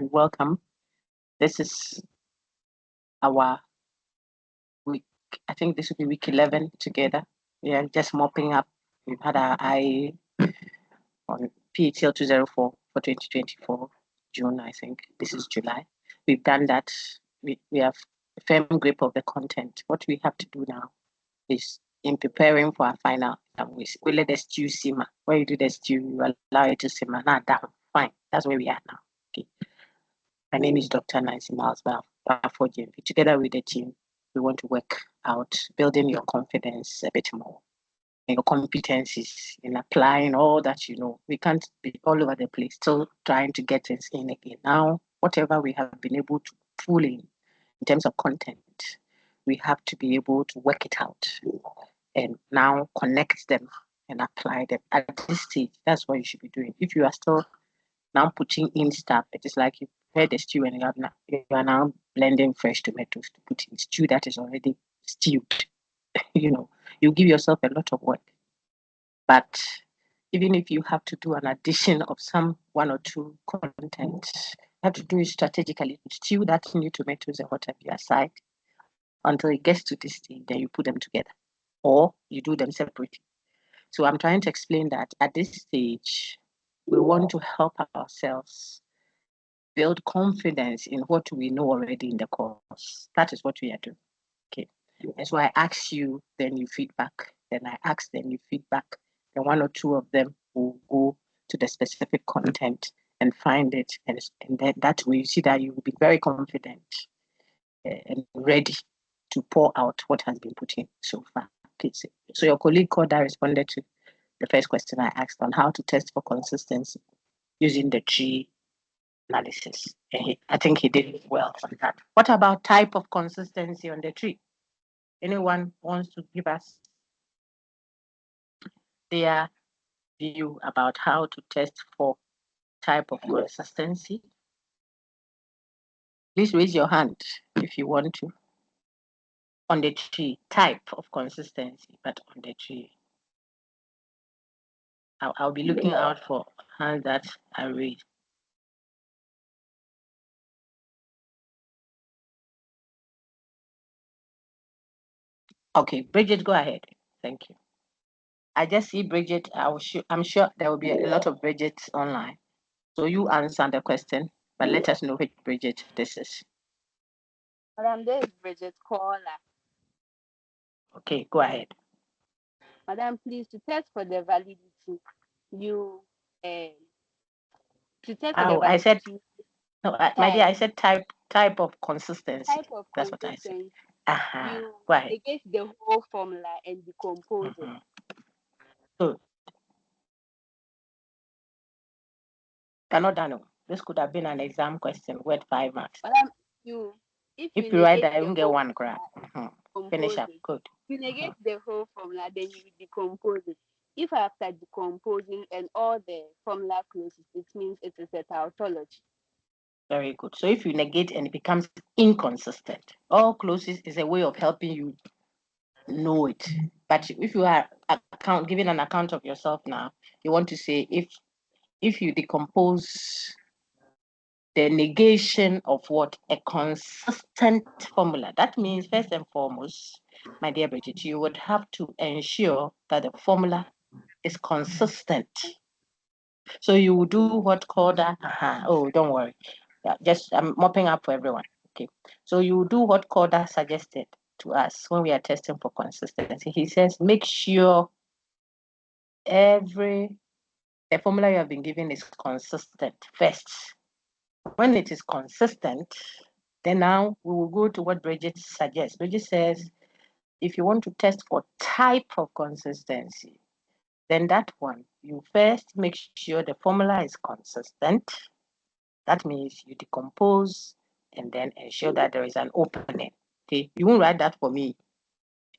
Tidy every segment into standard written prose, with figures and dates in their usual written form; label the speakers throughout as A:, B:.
A: and welcome. This is our week, I think this will be week 11 together. We are just mopping up. We've had our eye on PHL 204 for 2024, June, I think. This is July. We've done that. We have a firm grip of the content. What we have to do now is in preparing for our final, we let the stew simmer. When you do the stew, you allow it to simmer. Now down. Fine. That's where we are now. Okay. My name is Dr. Nancy Miles for GMP. Together with the team, we want to work out building your confidence a bit more and your competencies in applying all that you know. We can't be all over the place, still trying to get things in again. Now, whatever we have been able to pull in terms of content, we have to be able to work it out and now connect them and apply them. At this stage, that's what you should be doing. If you are still now putting in stuff, it is like you prepare the stew and you are now blending fresh tomatoes to put in stew that is already stewed. You give yourself a lot of work. But even if you have to do an addition of some one or two content, you have to do it strategically. Stew that new tomatoes and what have you aside until it gets to this stage, then you put them together or you do them separately. So I'm trying to explain that at this stage, we want to help ourselves build confidence in what we know already in the course. That is what we are doing. Okay. And so I ask you, then you feedback. Then I ask, then you feedback. Then one or two of them will go to the specific content and find it. And then that way you see that you will be very confident and ready to pour out what has been put in so far. Okay. So your colleague Koda responded to the first question I asked on how to test for consistency using the tree analysis. I think he did well on that. What about type of consistency on the tree? Anyone wants to give us their view about how to test for type of consistency? Please raise your hand if you want to. On the tree, type of consistency, but on the tree. I'll be looking out for hands that are raised. Okay, Bridget, go ahead. Thank you. I just see Bridget. I'm sure there will be a lot of Bridgets online. So you answer the question, but let us know which Bridget this is.
B: Madam, this is Bridget Caller.
A: Okay, go ahead.
B: Madam, please, to test for the validity, to test for the validity.
A: I said, no, my dear, I said type of consistency.
B: Type of
A: That's
B: consistency.
A: what I said.
B: You
A: Go ahead.
B: negate the whole formula and decompose it.
A: Good. You're not done. This could have been an exam question worth 5 marks.
B: Madam, if you
A: write that, you won't get one grade. Finish up. Good.
B: If you negate the whole formula, then you will decompose it. If after decomposing and all the formula closes, it means it is a tautology.
A: Very good. So if you negate and it becomes inconsistent, all closes is a way of helping you know it. But if you are giving an account of yourself now, you want to say if you decompose the negation of what? A consistent formula. That means first and foremost, my dear Bridget, you would have to ensure that the formula is consistent. So you will do what called that. Oh, don't worry. I'm mopping up for everyone. Okay. So you do what Koda suggested to us when we are testing for consistency. He says, make sure the formula you have been given is consistent first. When it is consistent, then now we will go to what Bridget suggests. Bridget says, if you want to test for type of consistency, then that one, you first make sure the formula is consistent. That means you decompose and then ensure that there is an opening. Okay, you won't write that for me.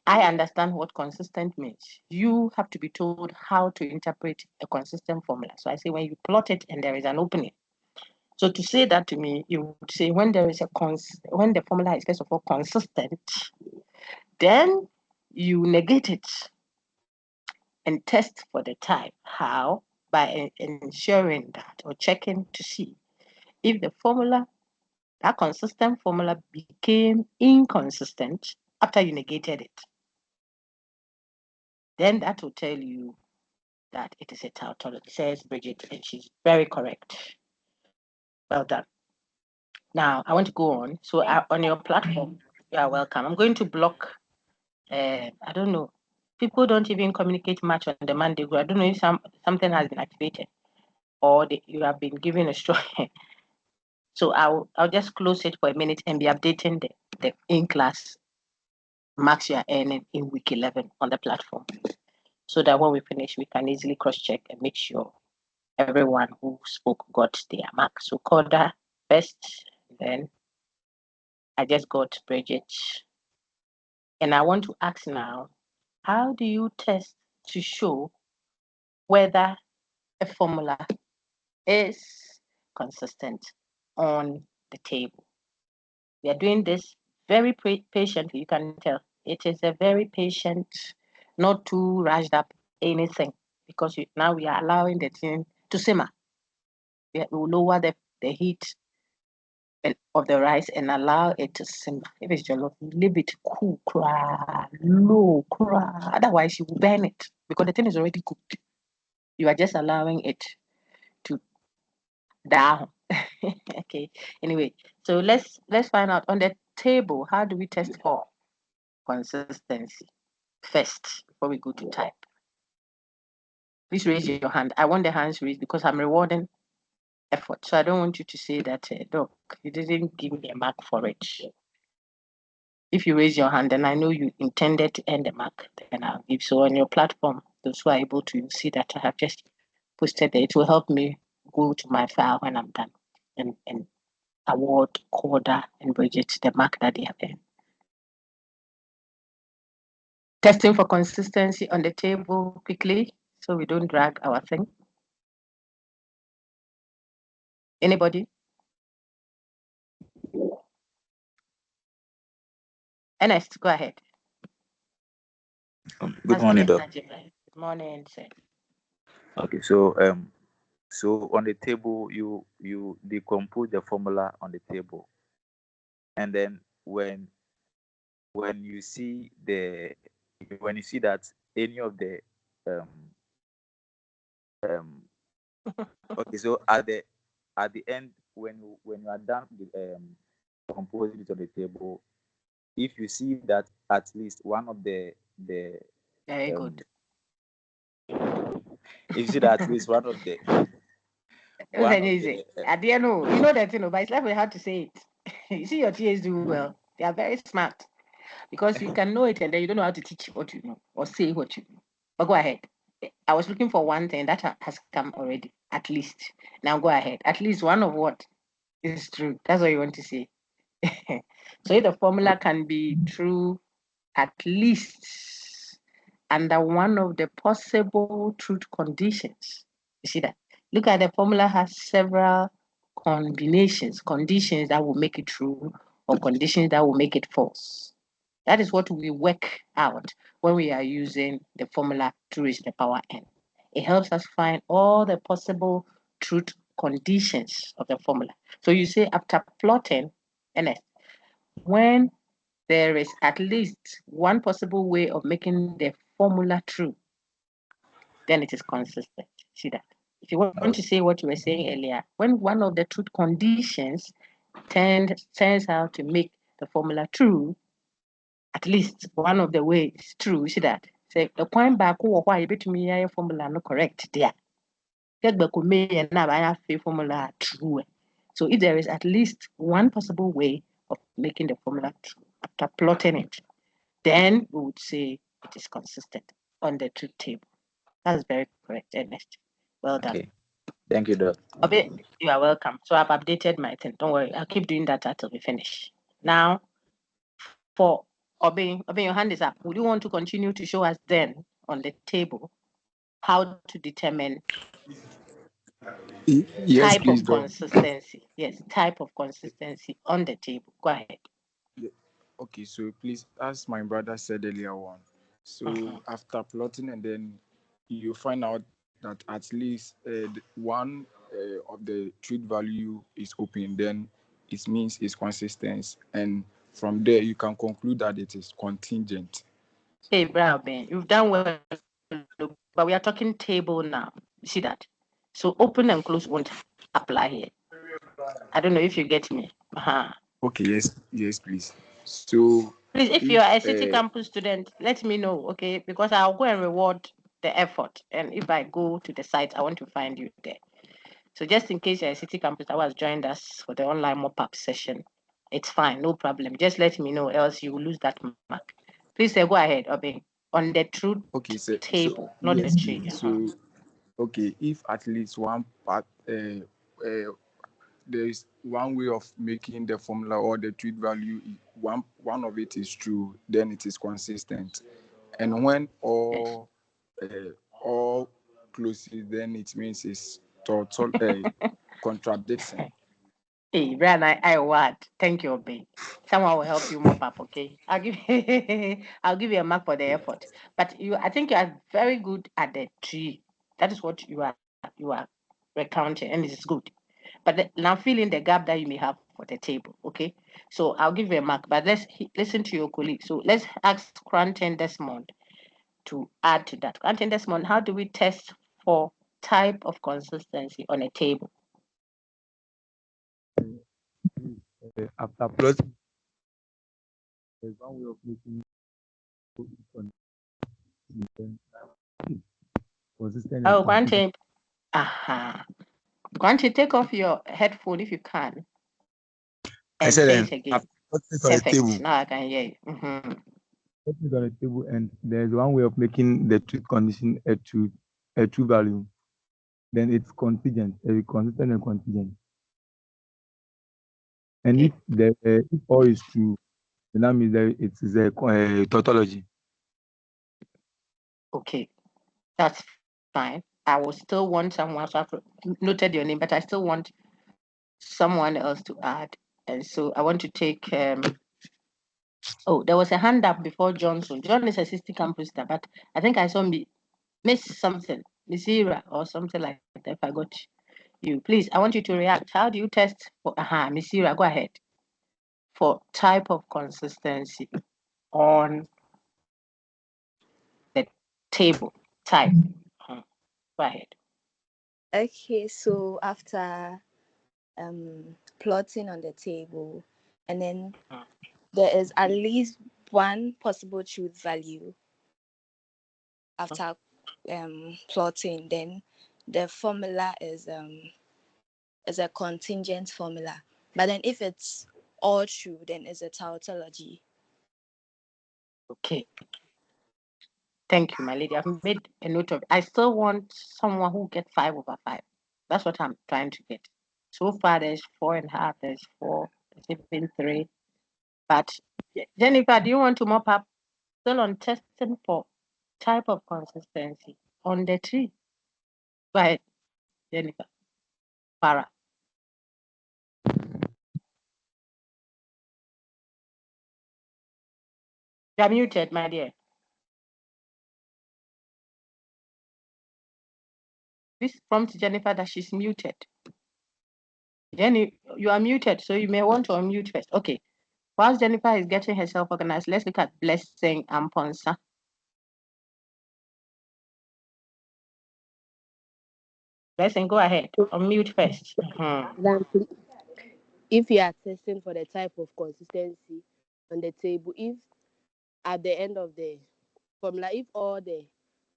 A: I understand what consistent means. You have to be told how to interpret a consistent formula. So I say when you plot it and there is an opening. So to say that to me, you would say when when the formula is first of all consistent, then you negate it and test for the type. How? By ensuring that or checking to see if the formula, that consistent formula became inconsistent after you negated it, then that will tell you that it is a tautology, says Bridget, and she's very correct. Well done. Now, I want to go on. So on your platform, you are welcome. I'm going to block, I don't know, people don't even communicate much on the Monday group. I don't know if something has been activated or you have been given a straw. So I'll just close it for a minute and be updating the in-class marks you are earning in week 11 on the platform, so that when we finish, we can easily cross-check and make sure everyone who spoke got their mark. So Koda first, then I just got Bridget. And I want to ask now, how do you test to show whether a formula is consistent on the table? We are doing this very patiently. You can tell it is a very patient, not too rushed up anything, because now we are allowing the thing to simmer. We will lower the heat of the rice and allow it to simmer. If it's jollof, leave it cool, low, otherwise you will burn it because the thing is already cooked. You are just allowing it to down. Okay. Anyway, so let's find out on the table, how do we test for consistency first before we go to type? Please raise your hand. I want the hands raised because I'm rewarding effort. So I don't want you to say that, Doc, you didn't give me a mark for it. If you raise your hand, then I know you intended to earn the mark, then I'll give. So on your platform, those who are able to see that I have just posted there, it will help me go to my file when I'm done and award Corda and Bridget the mark that they have earned. Testing for consistency on the table quickly so we don't drag our thing. Anybody? Ernest, go ahead.
C: Good morning, Doc.
A: Good morning, sir.
C: Okay, so on the table, you decompose the formula on the table, and then when you see that any of the okay, so at the end, when you are done with composing it on the table, if you see that at least one of the
A: very good.
C: If you see that at least one of the
A: easy. At the end, you know that, but it's like we have to say it. You see your TAs do well. They are very smart because you can know it and then you don't know how to teach what you know or say what you know. But go ahead. I was looking for one thing that has come already, at least. Now go ahead. At least one of what is true. That's what you want to say. So if the formula can be true at least under one of the possible truth conditions. You see that? Look at the formula has several conditions that will make it true or conditions that will make it false. That is what we work out when we are using the formula to raise the power n. It helps us find all the possible truth conditions of the formula. So you say after plotting, NS, when there is at least one possible way of making the formula true, then it is consistent. See that? If you want to say what you were saying earlier, when one of the truth conditions turns out to make the formula true, at least one of the ways true, see that? Say the point back why you bet me formula no correct there. Get back me and now I have a formula true. So if there is at least one possible way of making the formula true after plotting it, then we would say it is consistent on the truth table. That's very correct, Ernest. Well done.
C: Okay. Thank you, Doc.
A: Obe, you are welcome. So I've updated my thing. Don't worry. I'll keep doing that until we finish. Now, for Obe, your hand is up. Would you want to continue to show us then on the table how to determine
D: Yes,
A: type
D: please,
A: of
D: Doc.
A: consistency? Yes, type of consistency on the table. Go ahead.
D: Okay, so please, as my brother said earlier on, so after plotting and then you find out that at least one of the truth value is open, then it means it's consistent, and from there you can conclude that it is contingent.
A: Hey, Brown, you've done well, but we are talking table now. You see that? So open and close won't apply here. I don't know if you get me.
D: Okay, yes, please. So
A: Please, if you
D: if
A: are a city campus student, let me know, okay? Because I'll go and reward the effort. And if I go to the site, I want to find you there. So just in case you're a city campus that was joined us for the online mop-up session, it's fine, no problem. Just let me know, else you will lose that mark. Please go ahead, Obi. On the truth
D: okay, so
A: table, not
D: yes,
A: the tree.
D: please. So okay, if at least one part there is one way of making the formula or the truth value, one of it is true, then it is consistent. And when all closes, then it means it's total contradiction.
A: Hey, Brian, I what? Thank you, Obi. Someone will help you mop up, okay? I'll give I'll give you a mark for the effort. But I think you are very good at the tree. That is what you are recounting, and it's good. But now fill in the gap that you may have for the table, okay? So I'll give you a mark, but let's listen to your colleague. So let's ask Quentin Desmond to add to that. Quentin Desmond, how do we test for type of consistency on a table?
E: After plotting, there's one way of making consistent and
A: Oh,
E: consistent.
A: Quentin, Quentin, take off your headphone if you can
E: I
A: and
E: said
A: say it again.
E: I've put it on the
A: Perfect.
E: table.
A: Now I can hear you. Mm-hmm.
E: Put it on the table, and there's one way of making the truth condition a true value. Then it's contingent, consistent and contingent. And
A: Okay.
E: if all is true, then that means that it is a tautology.
A: Okay. That's fine. I will still want someone, so I've noted your name, but I still want someone else to add. And so I want to take oh, there was a hand up before Johnson. John is a assistant campus staff, but I think I saw me miss something, Miss Ira or something like that. If I got you, please, I want you to react. How do you test for Miss Ira, go ahead. For type of consistency on the table type. Go ahead.
F: Okay, so after plotting on the table, and then there is at least one possible truth value after plotting, then the formula is a contingent formula. But then if it's all true, then it's a tautology.
A: Okay. Thank you, my lady. I've made a note of it. I still want someone who gets 5/5. That's what I'm trying to get. So far, there's 4.5, there's 4, there's even 3. But Jennifer, do you want to mop up? Still on testing for type of consistency on the tree. Go ahead, Jennifer. Para. You're muted, my dear. Please prompt Jennifer that she's muted. Jenny, you are muted, so you may want to unmute first. Okay. Whilst Jennifer is getting herself organized, let's look at Blessing and Ponsa. Blessing, go ahead. Unmute first.
B: If you are testing for the type of consistency on the table, if at the end of the formula, if all the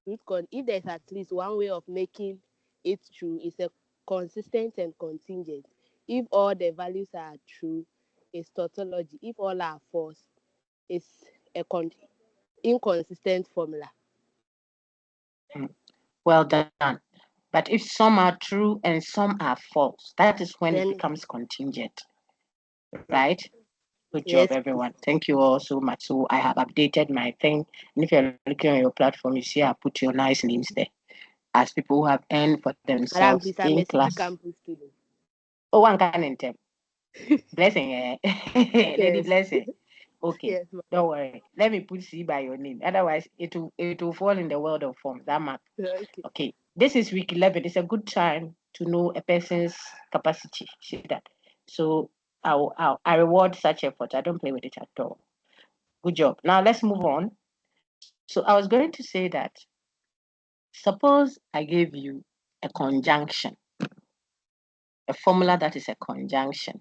B: if there's at least one way of making it true, it's a consistent and contingent. If all the values are true, it's tautology. If all are false, it's a inconsistent formula.
A: Well done. But if some are true and some are false, that is when
B: Then
A: it becomes contingent, right? Good job,
B: yes,
A: everyone. Thank you all so much. So I have updated my thing. And if you're looking on your platform, you see I put your nice names there as people who have earned for
B: Madam,
A: themselves
B: please, I'm
A: in
B: a city
A: class.
B: campus student.
A: Oh, one can in them. Blessing, eh? Lady
B: Yes,
A: Blessing. Okay,
B: yes, ma'am.
A: don't worry. Let me put C by your name. Otherwise, it will fall in the world of forms. That mark.
B: Okay.
A: Okay. This is week 11. It's a good time to know a person's capacity. See that? So I reward such effort. I don't play with it at all. Good job. Now let's move on. So I was going to say that suppose I gave you a conjunction, a formula that is a conjunction,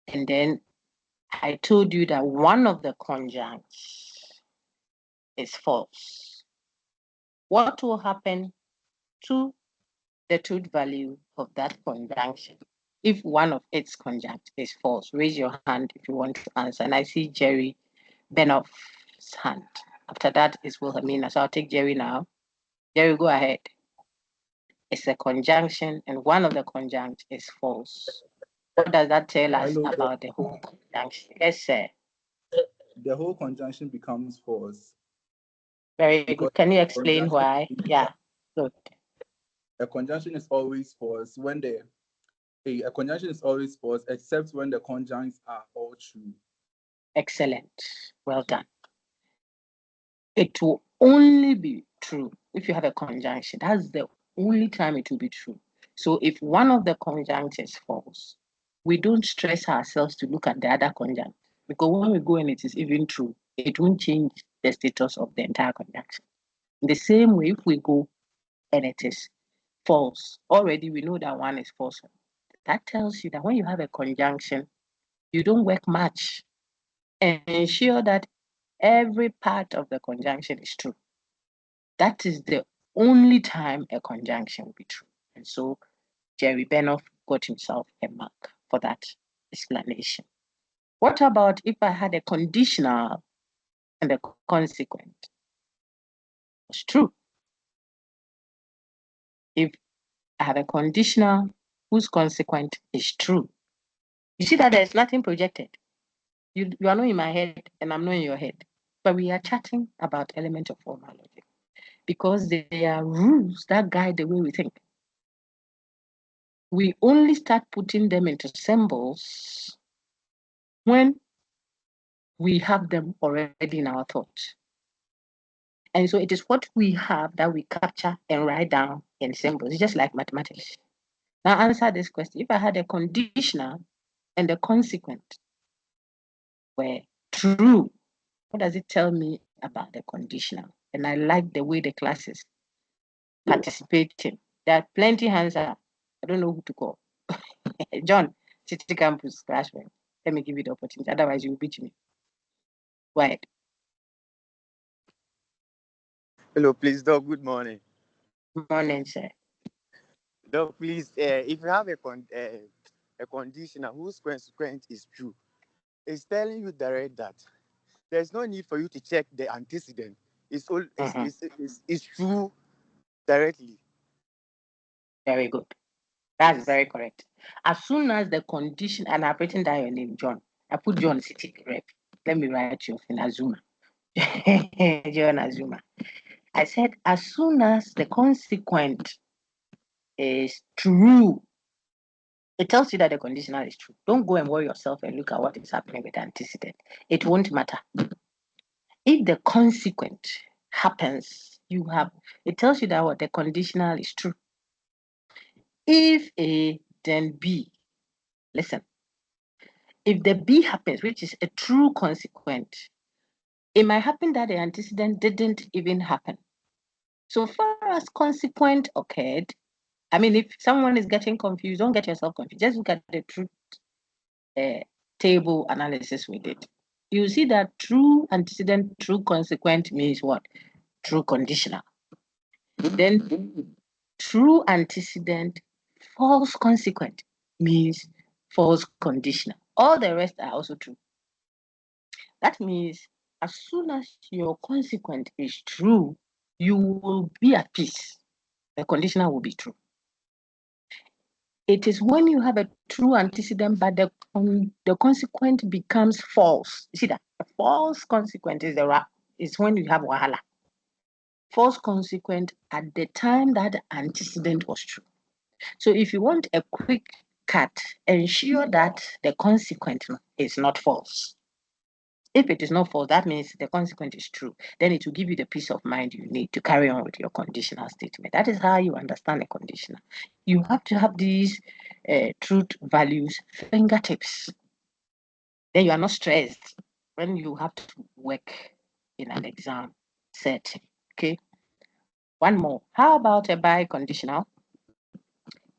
A: and then I told you that one of the conjuncts is false. What will happen to the truth value of that conjunction if one of its conjunct is false? Raise your hand if you want to answer. And I see Jerry Benoff's hand. After that is Wilhelmina. So I'll take Jerry now. Jerry, go ahead. It's a conjunction, and one of the conjuncts is false. What does that tell us
D: Hello.
A: about the whole conjunction? Yes, sir.
D: The whole conjunction becomes false.
A: Very
D: Because
A: good. Can you explain why? Yeah, good.
D: a conjunction is always false when a conjunction is always false except when the conjuncts are all true.
A: Excellent. Well done. It will only be true if you have a conjunction. That's the only time it will be true. So if one of the conjuncts is false, we don't stress ourselves to look at the other conjunct, because when we go and it is even true, it won't change the status of the entire conjunction. In the same way, if we go and it is false, already we know that one is false. That tells you that when you have a conjunction, you don't work much and ensure that every part of the conjunction is true. That is the only time a conjunction will be true. And so Jerry Benoff got himself a mark for that explanation. What about if I had a conditional and a consequent? It's true. If I have a conditional whose consequent is true, you see that there's nothing projected. You are not in my head and I'm not in your head. But we are chatting about element of formal logic because there are rules that guide the way we think. We only start putting them into symbols when we have them already in our thoughts. And so it is what we have that we capture and write down in symbols. It's just like mathematics. Now answer this question. If I had a conditional and a consequent were true, what does it tell me about the conditional? And I like the way the class is participating. There are plenty hands up. I don't know who to call. John, City Campus classroom. Let me give you the opportunity. Otherwise, you'll beat me. Go ahead.
G: Hello, please, Doc. Good morning.
A: Morning, sir.
G: Doc, please, if you have a conditioner whose consequence is true, it's telling you direct that there's no need for you to check the antecedent. It's true directly.
A: Very good. That's
G: Yes.
A: very correct. As soon as the condition, and I've written down your name, John. I put John City Rep. Let me write you in Azuma. John Azuma. I said, as soon as the consequent is true, it tells you that the conditional is true. Don't go and worry yourself and look at what is happening with the antecedent. It won't matter. If the consequent happens, it tells you that what the conditional is true. If A, then B. Listen, if the B happens, which is a true consequent, it might happen that the antecedent didn't even happen. So far as consequent occurred, I mean, if someone is getting confused, don't get yourself confused. Just look at the truth table analysis we did. You see that true antecedent, true consequent means what? True conditional. Then true antecedent, false consequent means false conditional. All the rest are also true. That means as soon as your consequent is true, you will be at peace. The conditional will be true. It is when you have a true antecedent, but the consequent becomes false. You see that? A false consequent is when you have wahala. False consequent at the time that the antecedent was true. So if you want a quick cut, ensure that the consequent is not false. If it is not false, that means the consequence is true. Then it will give you the peace of mind you need to carry on with your conditional statement. That is how you understand a conditional. You have to have these truth values fingertips. Then you are not stressed when you have to work in an exam setting. Okay. One more. How about a biconditional?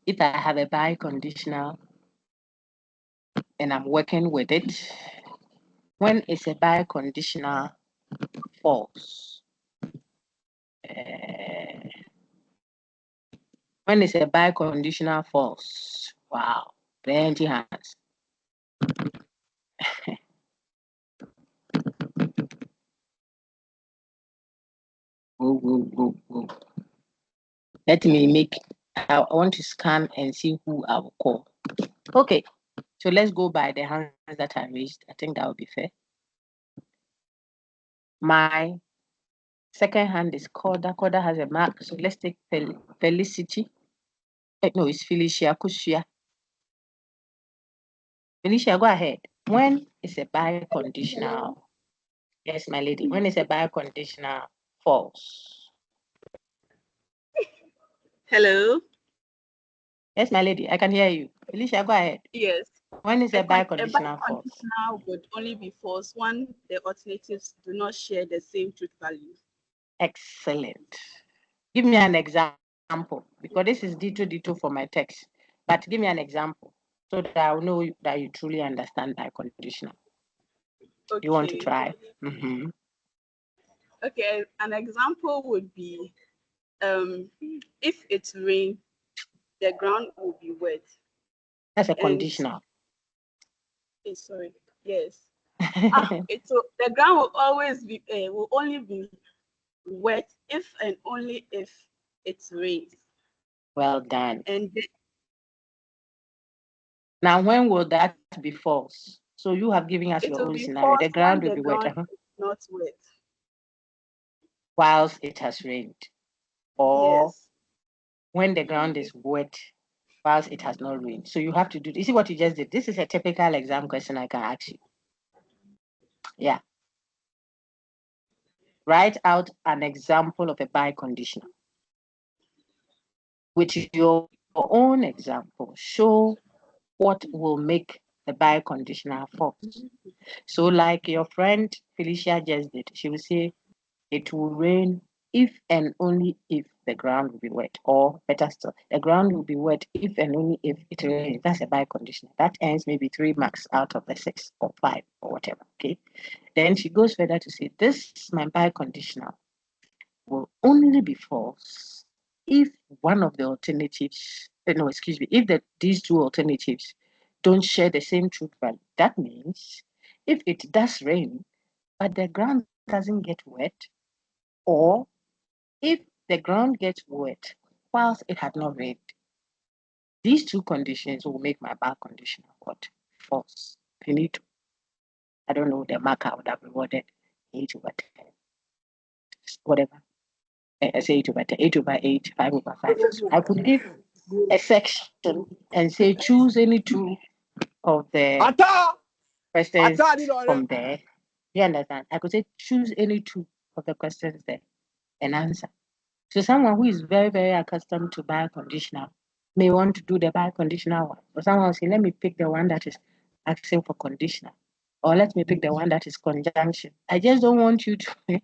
A: If I have a biconditional and I'm working with it, when is a biconditional false? When is a biconditional false? Wow, plenty hands. Go. Let me make, I want to scan and see who I will call. Okay, so let's go by the hands that I raised. I think that would be fair. My second hand is Koda. Koda has a mark, so let's take Felicity. No, it's Felicia Kushia. Felicia, go ahead. When is a biconditional? Yes, my lady. When is a biconditional false?
H: Hello.
A: Yes, my lady. I can hear you. Felicia, go ahead.
H: Yes.
A: When is a biconditional false?
H: Biconditional would only be false when the alternatives do not share the same truth value.
A: Excellent. Give me an example, because this is dito for my text. But give me an example so that I'll know that you truly understand biconditional.
H: Okay.
A: You want to try? Mm-hmm.
H: Okay, an example would be if it rains, the ground will be wet.
A: That's a conditional.
H: Sorry. Yes. The ground will always be will only be wet if and only if it rains.
A: Well done.
H: And
A: now, when will that be false? So you have given us your own scenario. The ground will be wet.
H: Not wet.
A: Whilst it has rained. Or
H: yes.
A: When the ground is wet whilst it has not rained. So you have to do, you see what you just did? This is a typical exam question I can ask you. Yeah. Write out an example of a biconditional. With your own example, show what will make the biconditional false. So like your friend Felicia just did, she will say, it will rain if and only if the ground will be wet, or better still, the ground will be wet if and only if it rains. That's a biconditional. That earns maybe 3 marks out of the 6 or 5 or whatever. Okay. Then she goes further to say, this my biconditional will only be false if one of the alternatives, if these two alternatives don't share the same truth value. That means if it does rain, but the ground doesn't get wet, or if the ground gets wet whilst it had not rained. These two conditions will make my biconditional what? False. Finito. I don't know, the marker would have rewarded 8/10. Whatever. I say 8/10, 8/8, 5/5. I could give a section and say choose any two of the questions from there. You understand? I could say choose any two of the questions there and answer. So someone who is very, very accustomed to biconditional may want to do the biconditional one. Or someone will say, let me pick the one that is asking for conditional. Or let me pick the one that is conjunction. I just don't want you to,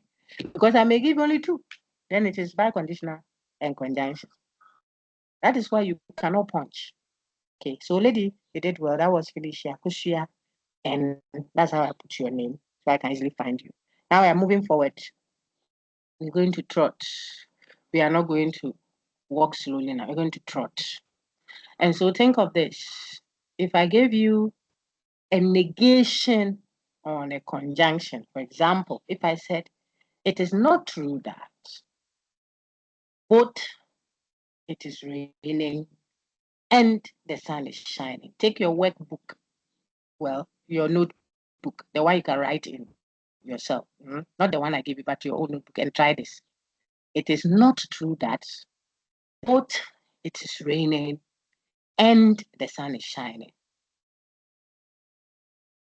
A: because I may give only two. Then it is biconditional and conjunction. That is why you cannot punch. Okay, so lady, you did well. That was Felicia Kushia. And that's how I put your name, so I can easily find you. Now we are moving forward. We're going to trot. We are not going to walk slowly now. We're going to trot. And so think of this. If I gave you a negation on a conjunction, for example, if I said, it is not true that both it is raining and the sun is shining. Take your workbook, your notebook, the one you can write in yourself, not the one I gave you, but your own notebook, and try this. It is not true that both it is raining and the sun is shining.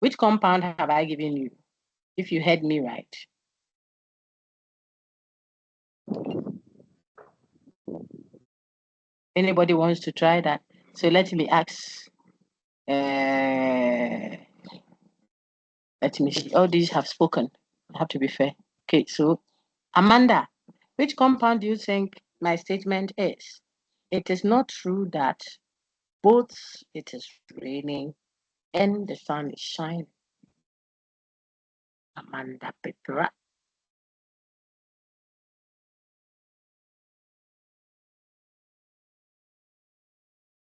A: Which compound have I given you? If you heard me right. Anybody wants to try that? So let me ask. Let me see. All these have spoken. I have to be fair. Okay, so Amanda, which compound do you think my statement is? It is not true that both it is raining and the sun is shining. Amanda Petra.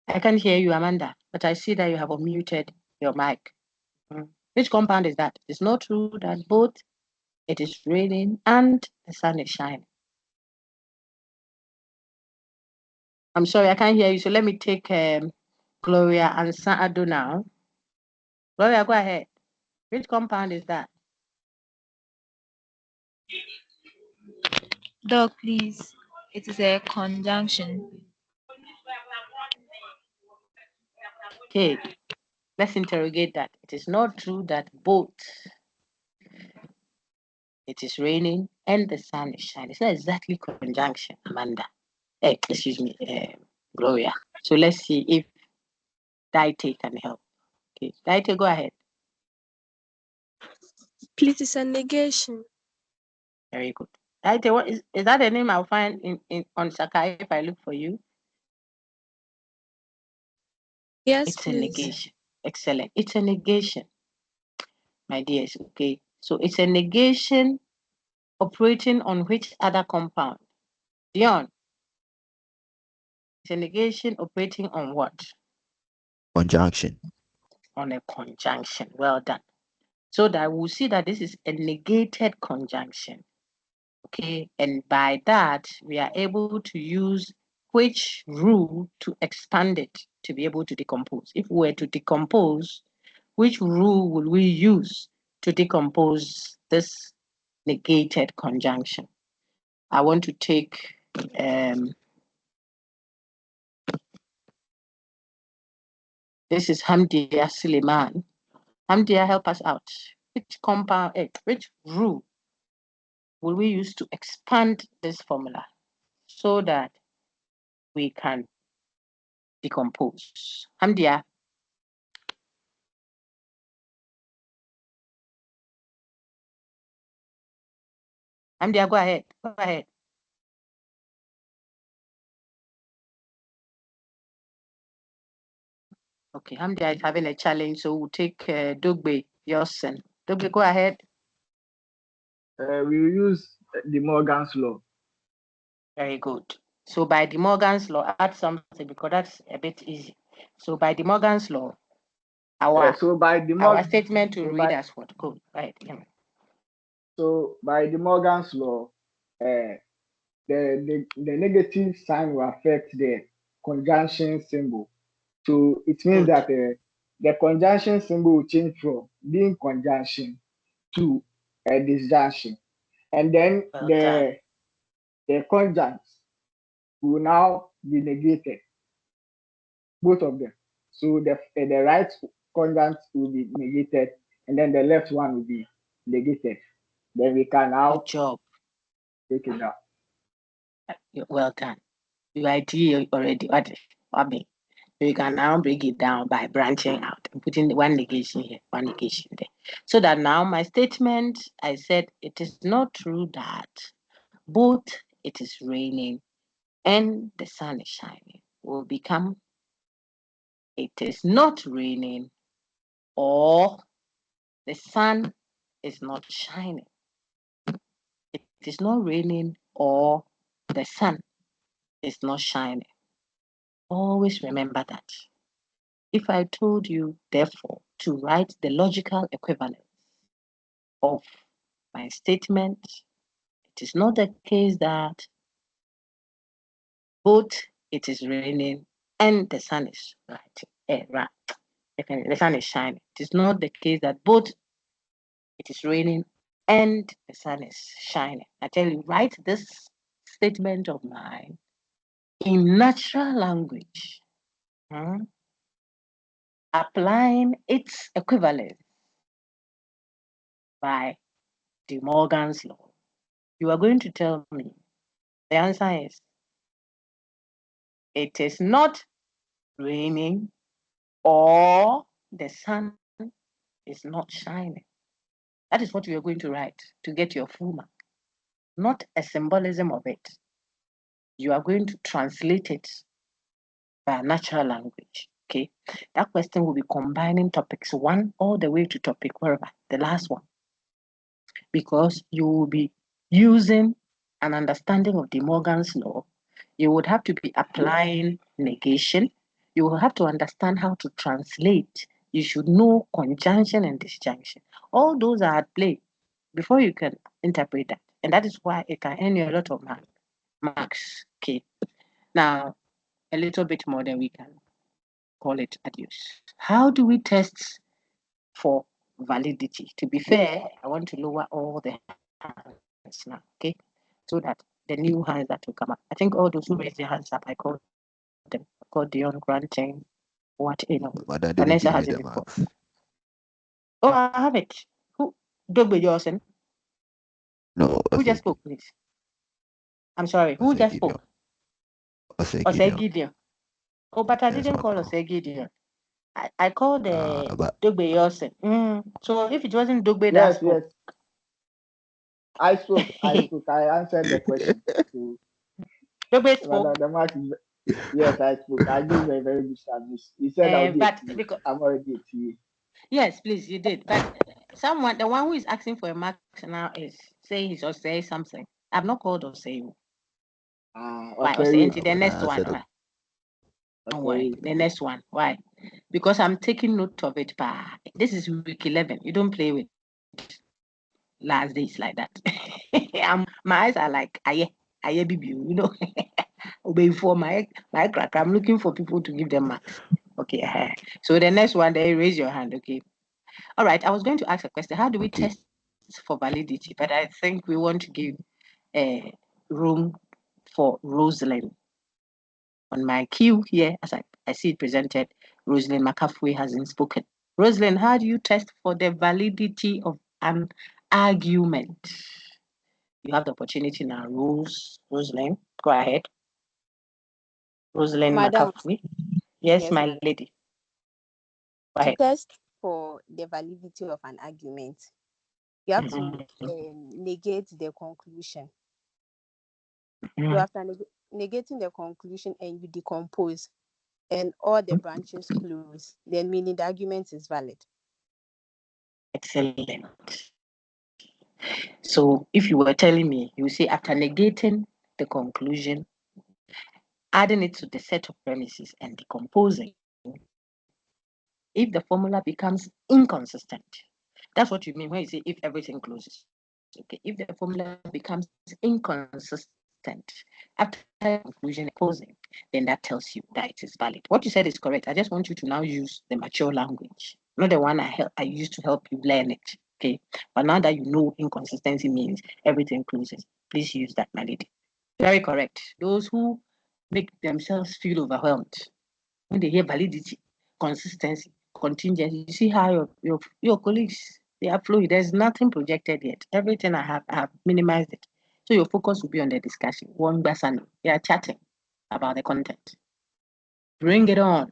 A: I can't hear you, Amanda, but I see that you have unmuted your mic. Which compound is that? It's not true that both it is raining and the sun is shining. I'm sorry, I can't hear you. So let me take Gloria and Saado now. Gloria, go ahead. Which compound is that?
I: Doc, please. It is a conjunction.
A: Okay, let's interrogate that. It is not true that both it is raining and the sun is shining. It's not exactly conjunction, Amanda. Excuse me, Gloria. So let's see if Daite can help. Okay, Daite, go ahead.
J: Please, it's a negation.
A: Very good. Daite, what is that a name I'll find in on Sakai if I look for you?
J: Yes,
A: It's
J: please.
A: a negation. Excellent. It's a negation, my dears. Okay, so it's a negation operating on which other compound? Dion, it's a negation operating on what?
K: Conjunction.
A: On a conjunction. Well done. So that we'll see that this is a negated conjunction. Okay, and by that, we are able to use which rule to expand it to be able to decompose. If we were to decompose, which rule will we use to decompose this negated conjunction? I want to take this is Hamdia Suleiman. Hamdia, help us out. Which compound, which rule will we use to expand this formula so that we can decompose? Hamdia. Hamdia, go ahead. Go ahead. Okay, Hamdia is having a challenge, so we'll take Dogbe Yosen. Dogbe, go ahead.
L: We use the Morgan's law.
A: Very good. So by De Morgan's law, add something because that's a bit easy. So by De Morgan's law, our statement to read as what? Go right. Yeah.
L: So by De Morgan's law, the negative sign will affect the conjunction symbol. So it means that the conjunction symbol will change from being conjunction to a disjunction, and then the conjuncts will now be negated, both of them. So the right conjunct will be negated, and then the left one will be negated. Then we can now
A: good job.
L: Take it down.
A: Well done. You idea already. What? You can now break it down by branching out and putting one negation here, one negation there. So that now my statement, I said it is not true that both it is raining and the sun is shining will become it is not raining or the sun is not shining. It is not raining or the sun is not shining. Always remember that. If I told you, therefore, to write the logical equivalence of my statement, it is not the case that both it is raining and the sun is right. The sun is shining. It is not the case that both it is raining and the sun is shining. I tell you, write this statement of mine in natural language, applying its equivalence by De Morgan's law, you are going to tell me the answer is it is not raining or the sun is not shining. That is what you are going to write to get your full mark, not a symbolism of it. You are going to translate it by a natural language. Okay, that question will be combining topics 1 all the way to topic wherever, the last one, because you will be using an understanding of De Morgan's law. You would have to be applying negation. You will have to understand how to translate. You should know conjunction and disjunction. All those are at play before you can interpret that. And that is why it can earn you a lot of marks. Okay. Now, a little bit more than we can call it adios. How do we test for validity? To be fair, I want to lower all the hands now, okay? So that the new hands that will come up. I think all those who raise their hands up, I call them. I call Dion Granting, what,
K: But I didn't
A: Vanessa
K: give me
A: has it
K: the
A: before.
K: marks.
A: Oh, I have it. Who? Dogbe Johnson.
K: No,
A: Who just
K: Ose
A: spoke, please? I'm sorry. Who just
K: Gideon.
A: spoke?
K: Ose
A: Ose
K: Gideon.
A: Gideon. Oh, but I
K: Yes,
A: didn't call
K: Papa.
A: Ose Gideon. I called
K: But
A: Dogbe Johnson. So if it wasn't Dogbe that
L: Yes,
A: spoke,
L: yes. I spoke. I answered the question. So,
A: Dogbe spoke.
L: Madam, the mark is, yes, I spoke. I gave a very good service. He said I'll be a
A: But
L: TA.
A: because
L: I'm already a TA.
A: yes, please, you did. But someone, the one who is asking for a mark now is saying he's or say something. I've not called or say why or say
L: Okay,
A: into the
K: when I
A: next one.
K: answered the
A: Why? Don't worry.
L: okay.
A: The next one. Why? Because I'm taking note of it. Pa. This is week 11. You don't play with last days like that. My eyes are like aye bibi. You know. Before my crack, I'm looking for people to give them marks. Okay. So the next one, they raise your hand. Okay. All right. I was going to ask a question. How do we
K: okay.
A: test for validity? But I think we want to give room for Rosalind. On my cue here, as I see it presented, Rosalind McAfee hasn't spoken. Rosalind, how do you test for the validity of an argument? You have the opportunity now, Rosalind. Go ahead. Rosalind
B: Madam,
A: McAfee. Yes,
B: yes,
A: my
B: madam.
A: lady. Go
B: To
A: ahead.
B: test for the validity of an argument, you have to
A: Mhm.
B: negate the conclusion. So
A: Mhm.
B: after negating the conclusion and you decompose and all the branches close, then meaning the argument is valid.
A: Excellent. So if you were telling me, you say after negating the conclusion, adding it to the set of premises and decomposing, if the formula becomes inconsistent, that's what you mean when you say if everything closes. Okay, if the formula becomes inconsistent after conclusion posing, then that tells you that it is valid. What you said is correct. I just want you to now use the mature language, not the one I used to help you learn it. Okay, but now that you know inconsistency means everything closes, please use that, my lady. Very correct. Those who make themselves feel overwhelmed when they hear validity, consistency, contingency, you see how your colleagues they are flowing. There's nothing projected yet. Everything I have minimized it. So your focus will be on the discussion. One person, they are chatting about the content. Bring it on.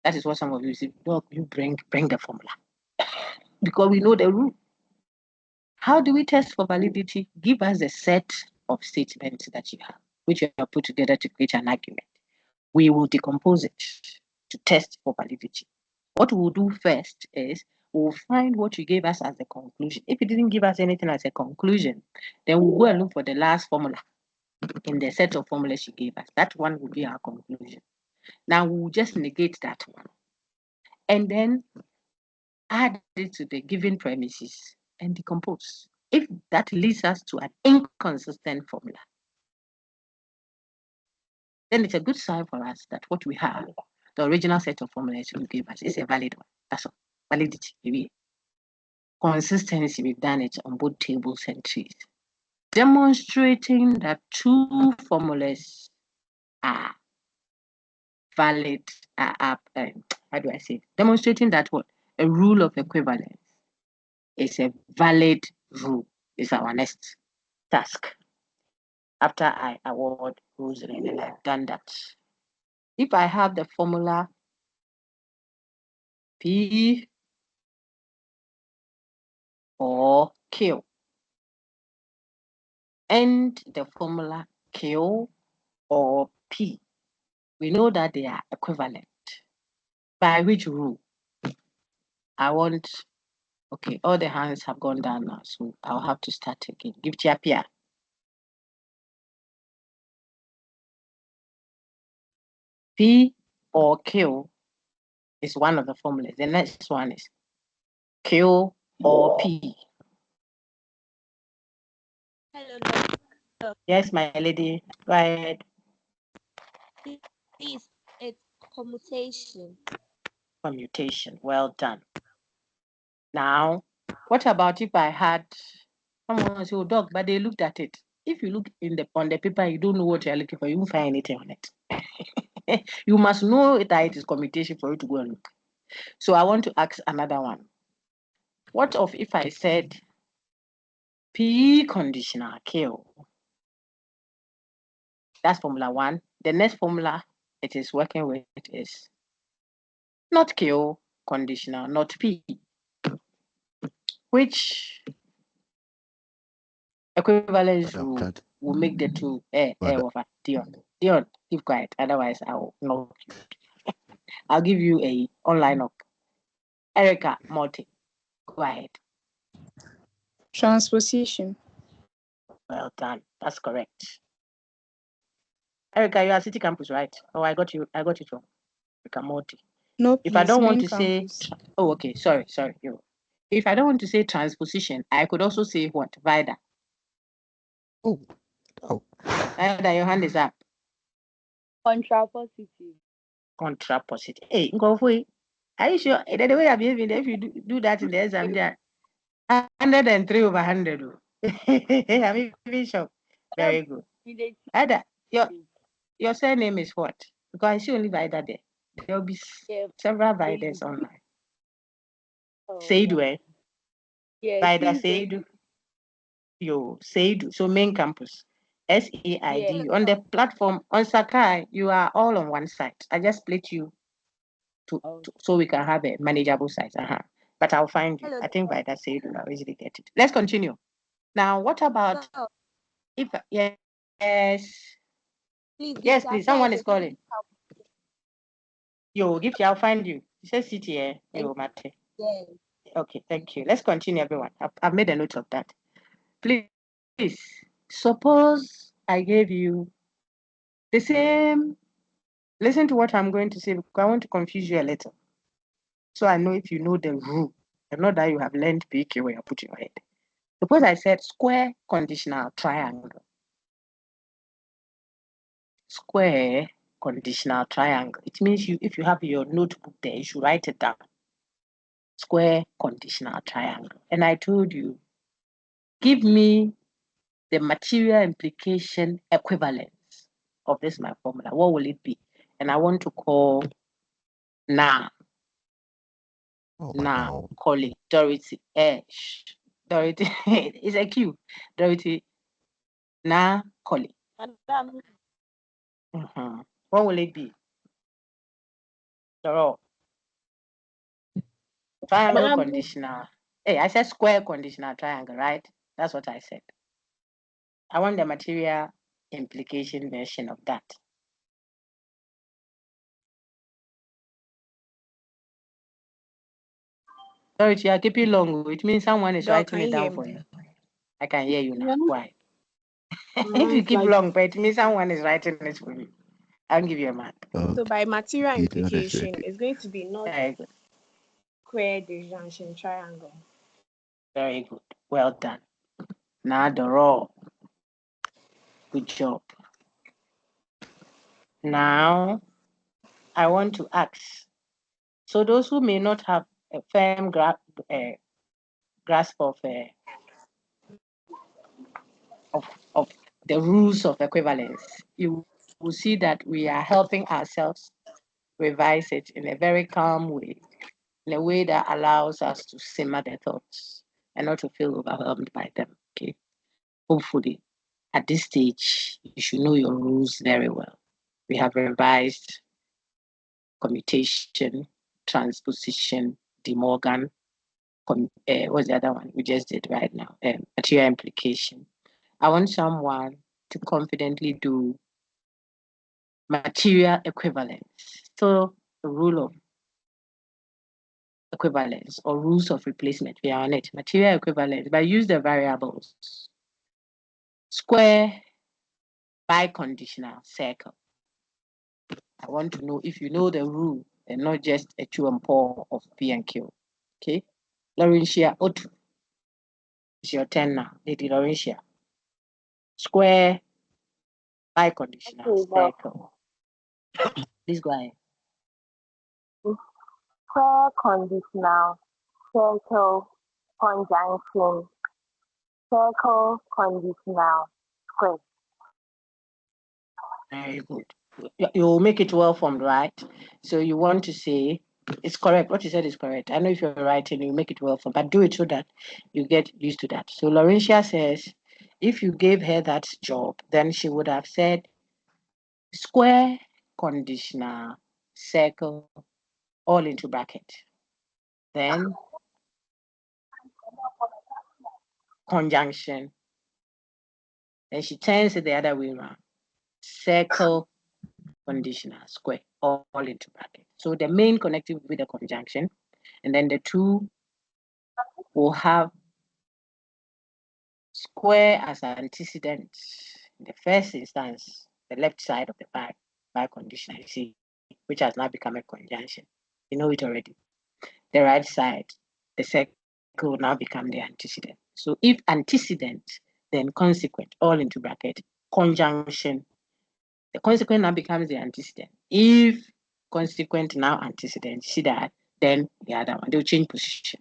A: That is what some of you say. Look, you bring the formula. Because we know the rule. How do we test for validity? Give us a set of statements that you have, which you have put together to create an argument. We will decompose it to test for validity. What we'll do first is we'll find what you gave us as a conclusion. If you didn't give us anything as a conclusion, then we'll go and look for the last formula in the set of formulas you gave us. That one will be our conclusion. Now we'll just negate that one and then add it to the given premises and decompose. If that leads us to an inconsistent formula, then it's a good sign for us that what we have, the original set of formulas you gave us, is a valid one. That's all. Validity. Maybe. Consistency, we've done it on both tables and trees. Demonstrating that two formulas are valid, how do I say it? Demonstrating that what? A rule of equivalence is a valid rule is our next task. After I award rules and then I've done that. If I have the formula P or Q and the formula Q or P, we know that they are equivalent. By which rule? I want, okay, all the hands have gone down now, so I'll have to start again. Give Chiapia. P or Q is one of the formulas. The next one is Q or P.
J: Hello, doctor.
A: Yes, my lady. Go ahead.
J: Please, it's commutation.
A: Commutation. Well done. Now, what about if I had someone say, oh, dog, but they looked at it. If you look on the paper, you don't know what you're looking for, you won't find anything on it. You must know that it is commutation for you to go and look. So I want to ask another one. What if I said P conditional Q? That's formula 1. The next formula it is working with is not Q conditional, not P. Which equivalence rule will make the two over? Dion, keep quiet. Otherwise, I will knock you. I'll give you a online knock. Erica Morty, go ahead.
M: Transposition.
A: Well done. That's correct. Erica, you are City Campus, right? Oh, I got it wrong. Erica Morty.
M: No, please,
A: if I don't want to
M: campus.
A: say, oh, okay, sorry. If I don't want to say transposition, I could also say what? Vida.
K: Oh.
A: Vida, your hand is up.
B: Contrapositive.
A: Contrapositive. Hey, Ngofui, are you sure? The way I'm behaving, if you do that in the exam, there 103 over 100. I'm even shocked. Very good. Vida, your surname is what? Because I see only Vida there. There will be several Vidas online. Seidu, eh? Vida Seidu. Seidu. So main campus. SAID. On the platform, on Sakai, you are all on one side. I just split you so we can have a manageable size. But I'll find you.
J: Hello,
A: I think Vida Seidu, I'll easily get it. Let's continue. Now, what about if, yes. Yes, please. Someone is calling. Gift, I'll find you. You say city, eh? Mate.
J: Yes.
A: Okay, thank you. Let's continue, everyone. I've made a note of that. Please, suppose I gave you the same. Listen to what I'm going to say because I want to confuse you a little. So I know if you know the rule and not that you have learned PK where you put your head. Suppose I said square conditional triangle. Square conditional triangle. It means if you have your notebook there, you should write it down. Square conditional triangle. And I told you, give me the material implication equivalence of this my formula. What will it be? And I want to call now. Now, call it Dorothy Ash. Dorothy is a Q. Dorothy now call it. What will it be? Doro. Triangle conditional. Hey, I said square conditional triangle, right? That's what I said. I want the material implication version of that. Sorry, you are keeping long. It means someone is writing it down for you. I can hear you now. Why? If you keep long, but it means someone is writing it for you. I'll give you a mark.
M: So by material implication, it's going to be not square disjunction triangle.
A: Very good. Well done. Now the raw. Good job. Now I want to ask. So those who may not have a firm grasp of the rules of equivalence, you will see that we are helping ourselves revise it in a very calm way, in a way that allows us to simmer the thoughts and not to feel overwhelmed by them. Okay. Hopefully, at this stage, you should know your rules very well. We have revised commutation, transposition, De Morgan. What's the other one we just did right now? Material implication. I want someone to confidently do material equivalence. So the rule of equivalence or rules of replacement. We are on it. Material equivalence, but use the variables. Square, biconditional, circle. I want to know if you know the rule and not just a true and poor of P and Q. Okay? Laurentia, Otu. It's your turn now. Lady Laurentia. Square, biconditional, circle. Please go ahead.
N: Square, conditional, circle, conjunction, circle, conditional, square.
A: Very good. You will make it well formed, right? So you want to say it's correct. What you said is correct. I know if you're writing, you make it well formed, but do it so that you get used to that. So Laurentia says, if you gave her that job, then she would have said square, conditional, circle, all into bracket. Then conjunction. Then she turns it the other way around. Circle, conditional, square, all into bracket. So the main connective will be the conjunction, and then the two will have square as an antecedent. In the first instance, the left side of the biconditional, you see, which has now become a conjunction. You know it already. The right side, the circle will now become the antecedent. So if antecedent, then consequent, all into bracket, conjunction. The consequent now becomes the antecedent. If consequent now antecedent, see that, then the other one, they'll change position.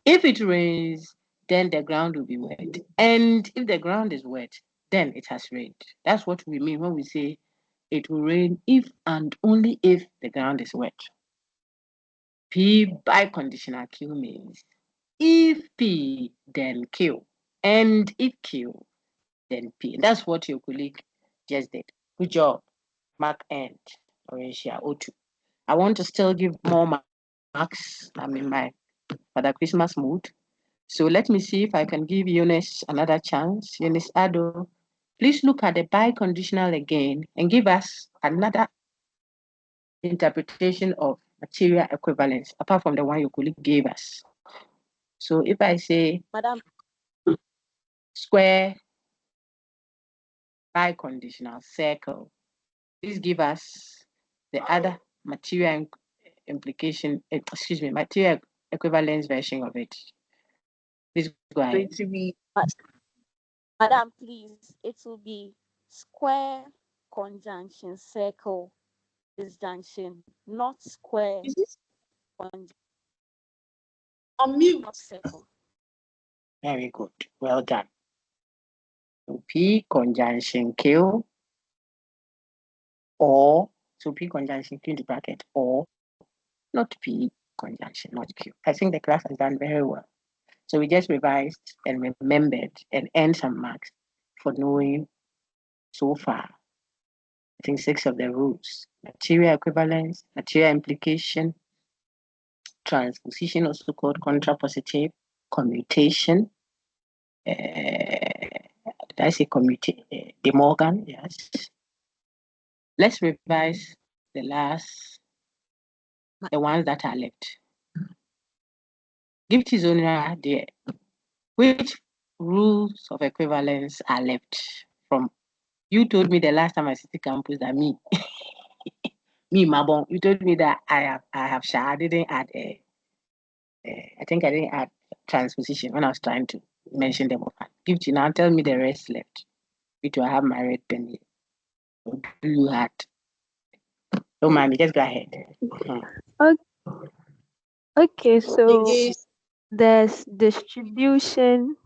A: If it rains, then the ground will be wet. And if the ground is wet, then it has rained. That's what we mean when we say it will rain if and only if the ground is wet. P biconditional Q means if P, then Q. And if Q, then P. And that's what your colleague just did. Good job. Mark end. Orangia O2. I want to still give more marks. I'm in my Father Christmas mood. So let me see if I can give Eunice another chance. Eunice Ado, please look at the biconditional again and give us another interpretation of material equivalence, apart from the one your colleague gave us. So if I say,
J: Madam,
A: square, biconditional, circle, please give us the other material implication, material equivalence version of it. Please go ahead.
J: to be, Madam, please, it will be square, conjunction, circle, disjunction, not square, conjunction, not circle.
A: Very good. Well done. So P conjunction Q or so P conjunction Q into bracket or not P conjunction, not Q. I think the class has done very well. So we just revised and remembered and earned some marks for knowing so far. I think 6 of the rules: material equivalence, material implication, transposition, also called contrapositive, commutation. Did I say commutate? De Morgan, yes. Let's revise the ones that are left. Gift is only there. Which rules of equivalence are left from? You told me the last time I city campus that me, Mabon, you told me that I have share. I didn't add I think I didn't add transposition when I was trying to mention them. Gift, you now tell me the rest left. Which I have my red pen here. Or do you had? Don't mind me, just go ahead.
O: Okay, so there's distribution,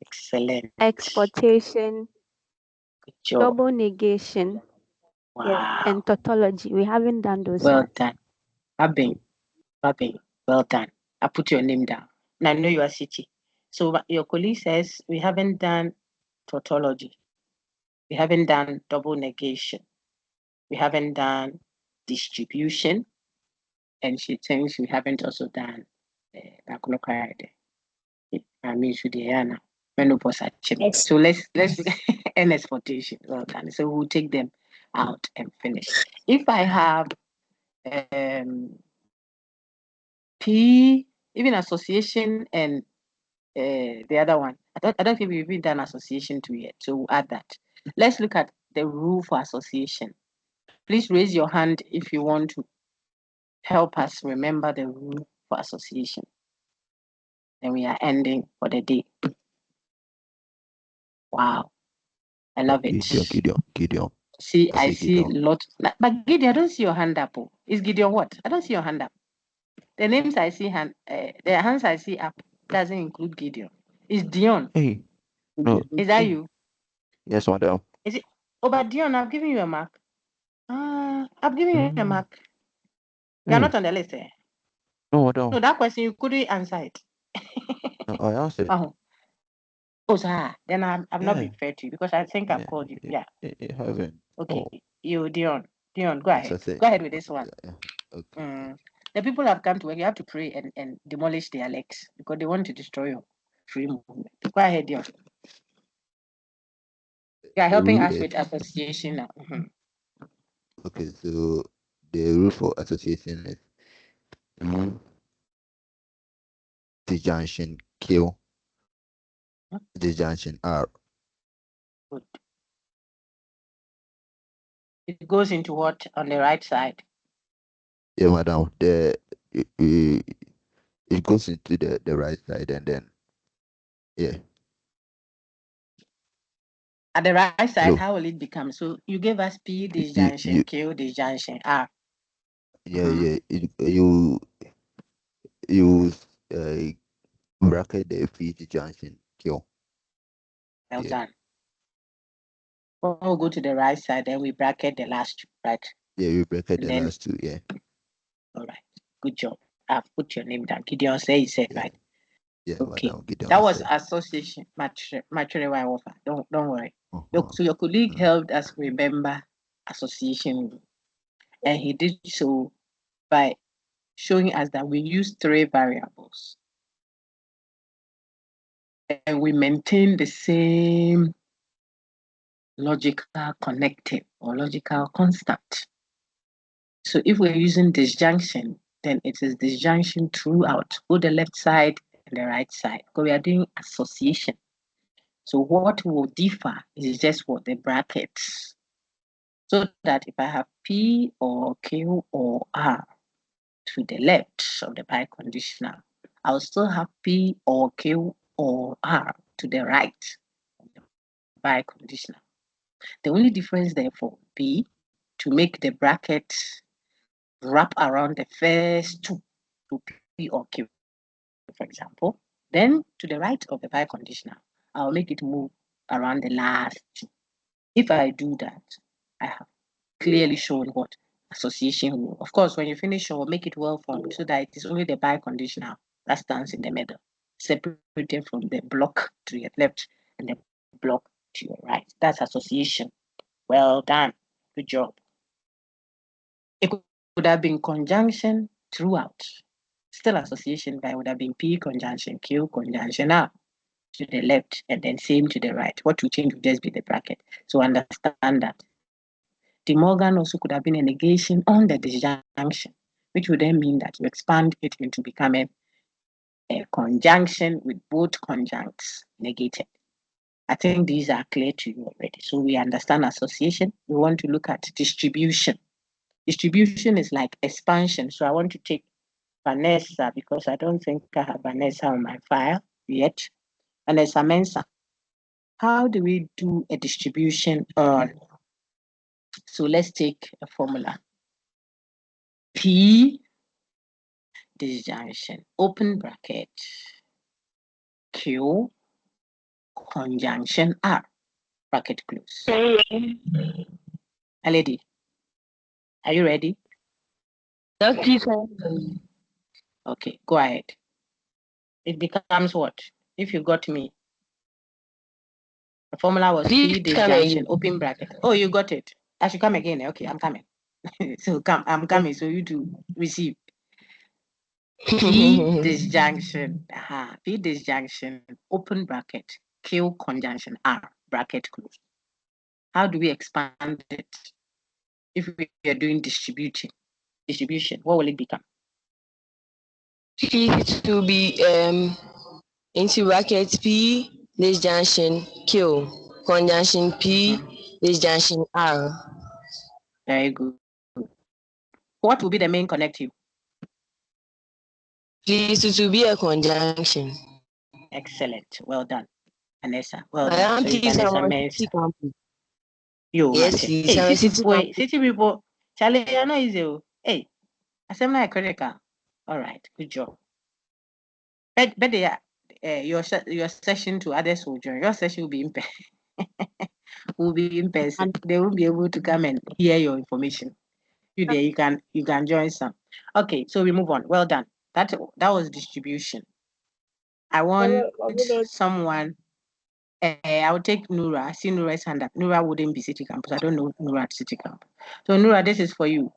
A: Excellent.
O: exportation,
A: Good job.
O: double negation,
A: Wow.
O: and tautology. We haven't done those
A: Well
O: ones.
A: done. Babin, well done. I put your name down. I know you are CT. So your colleague says we haven't done tautology. We haven't done double negation. We haven't done distribution. And she thinks we haven't also done I mean, so let's and exportation. Well done. So we'll take them out and finish. If I have P, even association and the other one, I don't think we've even done association to yet. So we'll add that. Let's look at the rule for association. Please raise your hand if you want to help us remember the rule for association. And we are ending for the day. Wow. I love it.
P: Gideon.
A: See, I see lots. But Gideon, I don't see your hand up. Is Gideon what? I don't see your hand up. The names I see the hands I see up doesn't include Gideon. It's Dion.
P: Hey, no.
A: Is that you?
P: Yes, madam.
A: Is it? Oh, but Dion, I've given you a mark. I've given you a mark. You're not on the list, eh?
P: No, madam.
A: No, that question you couldn't answer it.
P: No, I answered.
A: Oh, sir. Then I've not been fair to you because I think I've called you. Yeah.
P: It hasn't.
A: Okay. You, Dion. Dion, go ahead. Go ahead with this one.
P: Okay.
A: The people have come to work. You have to pray and demolish their legs because they want to destroy your free movement. Go ahead, Dion. You are helping us with association now.
P: Okay, so the rule for association is disjunction Q, disjunction R.
A: Good. It goes into what on the right side?
P: Yeah, madam. It goes into the right side and then
A: At the right side, how will it become? So you gave us P disjunction Q disjunction R.
P: You bracket the P disjunction Q.
A: Well done. We'll go to the right side, then we bracket the last two, right?
P: Yeah, we bracket the last two, yeah.
A: All right. Good job. I've put your name down. Gideon say he said, right?
P: Yeah,
A: okay.
P: Madam Gideon
A: That was
P: said.
A: association material offer. Don't worry. So your colleague helped us remember association, and he did so by showing us that we use 3 variables and we maintain the same logical connective or logical constant. So if we're using disjunction, then it is disjunction throughout, both the left side and the right side, because we are doing association. So what will differ is just what the brackets. So that if I have P or Q or R to the left of the biconditional, I'll still have P or Q or R to the right of the biconditional. The only difference therefore would be to make the bracket wrap around the first two, to P or Q, for example. Then to the right of the biconditional, I'll make it move around the last two. If I do that, I have clearly shown what association rule. Of course, when you finish, you'll make it well formed so that it is only the biconditional that stands in the middle, separated from the block to your left and the block to your right. That's association. Well done. Good job. It could have been conjunction throughout. Still association, but it would have been P conjunction, Q conjunction R to the left, and then same to the right. What will change would just be the bracket. So understand that. De Morgan also could have been a negation on the disjunction, which would then mean that you expand it into becoming a conjunction with both conjuncts negated. I think these are clear to you already. So we understand association. We want to look at distribution. Distribution is like expansion. So I want to take Vanessa because I don't think I have Vanessa on my file yet. Vanessa Mensah. How do we do a distribution on? So let's take a formula. P disjunction, open bracket, Q conjunction R, bracket close. Lady, are you ready?
B: Yes, teacher.
A: Okay, go ahead. it becomes what? If you got me. The formula was P disjunction, open bracket. Oh, you got it. I should come again. Okay, I'm coming. So I'm coming. So you do receive. P disjunction. P disjunction, open bracket, Q conjunction, R bracket close. How do we expand it? If we are doing distribution, what will it become?
Q: It will be into bracket P disjunction Q conjunction P disjunction R.
A: Very good. What will be the main connective?
Q: Please, it will be a conjunction.
A: Excellent. Well done, Vanessa. Well done. So Vanessa means you.
Q: Yes, please.
A: Hey, city people. Charlie, I know easy. Hey, assembly critical. All right, good job. But your session to others will join. Your session will be in person. They won't be able to come and hear your information. You there, you can join some. Okay, so we move on. Well done. That was distribution. I want someone. I will take Nura. I see Nura's hand up. Nura wouldn't be City Campus. I don't know Nura at City Campus. So Nura, this is for you.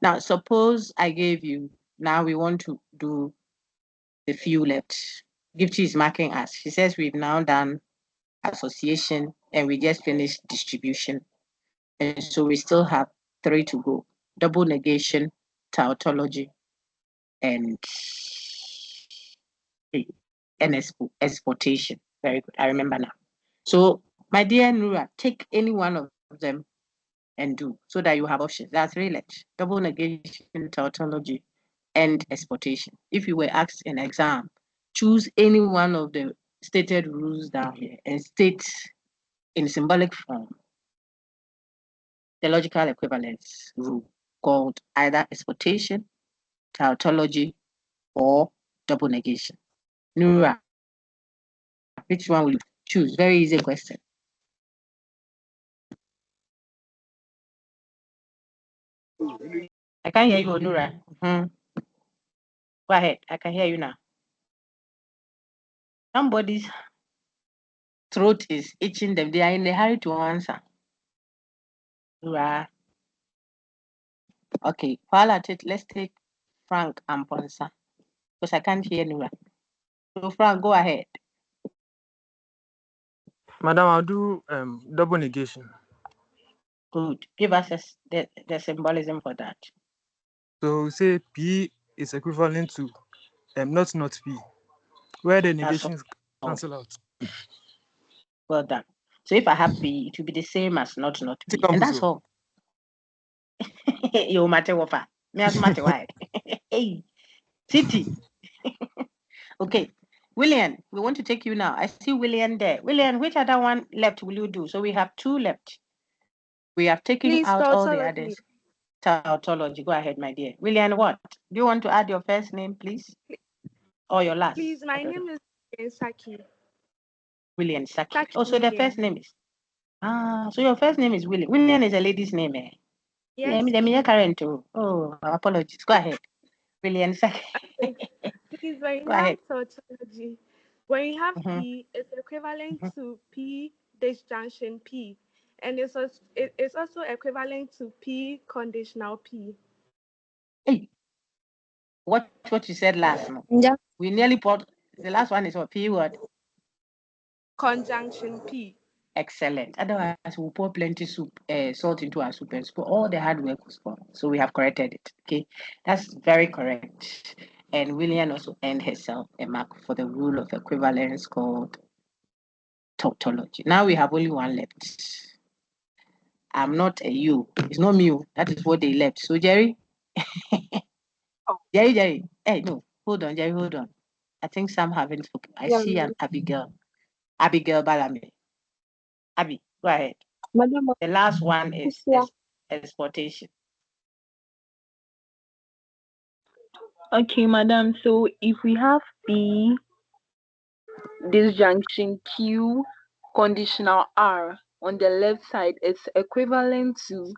A: Now, suppose I gave you. Now we want to do the few left. Gifty is marking us. She says we've now done association and we just finished distribution. And so we still have 3 to go. Double negation, tautology, and exportation. Very good. I remember now. So, my dear Nura, take any one of them and do so that you have options. There are 3 left: double negation, tautology, and exportation. If you were asked in exam, choose any one of the stated rules down here and state in symbolic form the logical equivalence rule called either exportation, tautology, or double negation. Nura, which one will you choose? Very easy question. I can't hear you, Nura. Go ahead. I can hear you now. Somebody's throat is itching them. They are in a hurry to answer. Nura. Okay. While at it, let's take Frank and Ponsa because I can't hear Nura. So Frank, go ahead.
R: Madam, I'll do double negation.
A: Good. Give us the symbolism for that.
R: So say P is equivalent to not P, where the negations cancel out.
A: Well done. So if I have P, it will be the same as not P. And that's all. You matter what? Me as matter why? Hey, City. Okay. William, we want to take you now. I see William there. William, which other one left will you do? So we have 2 left. We have taken out all the others. Tautology. Go ahead, my dear. William, what? Do you want to add your first name, please? Or your last?
M: Please, my name is Saki.
A: William Saki. Oh, so the first name is. So your first name is William. William is a lady's name, eh?
M: Yes.
A: Let me current too. Oh, apologies. Go ahead. William Saki.
M: Please, when you have tautology, when you have P, it's equivalent to P disjunction P. And it's also equivalent to P conditional P.
A: Hey, what you said last? No?
F: Yeah.
A: We nearly put the last one is what P word?
M: Conjunction P.
A: Excellent. Otherwise, we'll pour plenty soup, salt into our soup and spoon. All the hard work was gone. So we have corrected it. Okay, that's very correct. And William also earned herself a mark for the rule of equivalence called tautology. Now we have only one left. I'm not a you. It's not me. That is what they left. So Jerry, Jerry. Hey, no, hold on, Jerry, hold on. I think some haven't spoken. I see an Abigail Balame. Abby, go ahead.
B: Madam,
A: The last one is exportation.
O: Okay, madam. So if we have P disjunction Q conditional R on the left side, it's equivalent to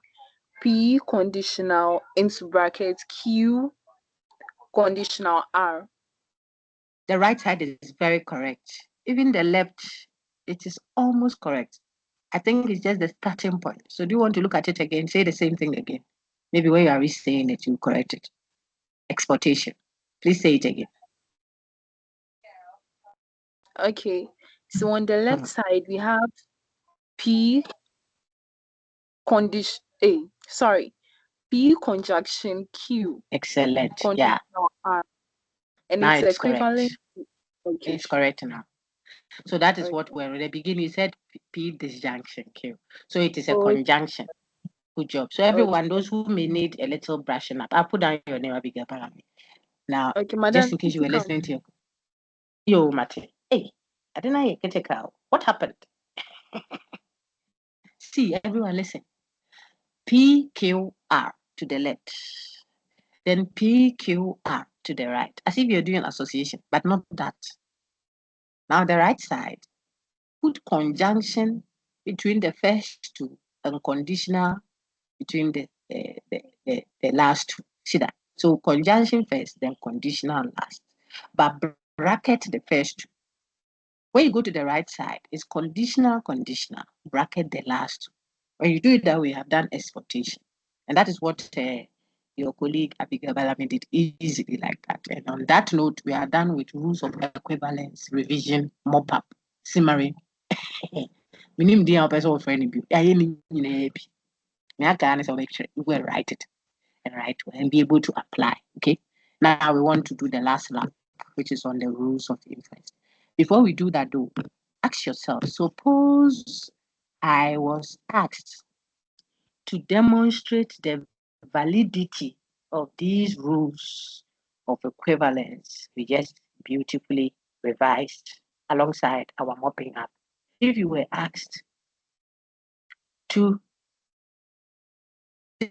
O: P conditional into bracket Q conditional R.
A: The right side is very correct. Even the left, it is almost correct. I think it's just the starting point. So do you want to look at it again? Say the same thing again. Maybe when you are saying it, you correct it. Exportation. Please say it again.
O: Okay. So on the left side we have P condition P conjunction Q.
A: Excellent.
O: Conditional R. And
A: Now
O: it's
A: it's
O: equivalent
A: correct.
O: to
A: It's correct now. So that is what
O: Okay.
A: we're at the beginning. You said P disjunction Q. So it is a
O: Okay.
A: conjunction. Good job. So everyone, those who may need a little brushing up, I'll put down your name, Abigail Parami. Now,
O: Okay, madam.
A: just in case you were listening to yo, Mate. Hey, I didn't know you get a cow. What happened? See, everyone, listen. PQR to the left, then PQR to the right, as if you're doing association, but not that. Now, the right side, put conjunction between the first two and conditional between the last two. See that? So conjunction first, then conditional last. But bracket the first two. When you go to the right side, it's conditional, bracket the last two. When you do it that way, you have done exportation. And that is what your colleague Abigail Balami did easily like that. And on that note, we are done with rules of equivalence, revision, mop-up, simmering. Minim di a person for any beauty. We will write it and write and be able to apply. Okay. Now we want to do the last lap, which is on the rules of inference. Before we do that, though, ask yourself: suppose I was asked to demonstrate the validity of these rules of equivalence we just beautifully revised alongside our mopping up. If you were asked to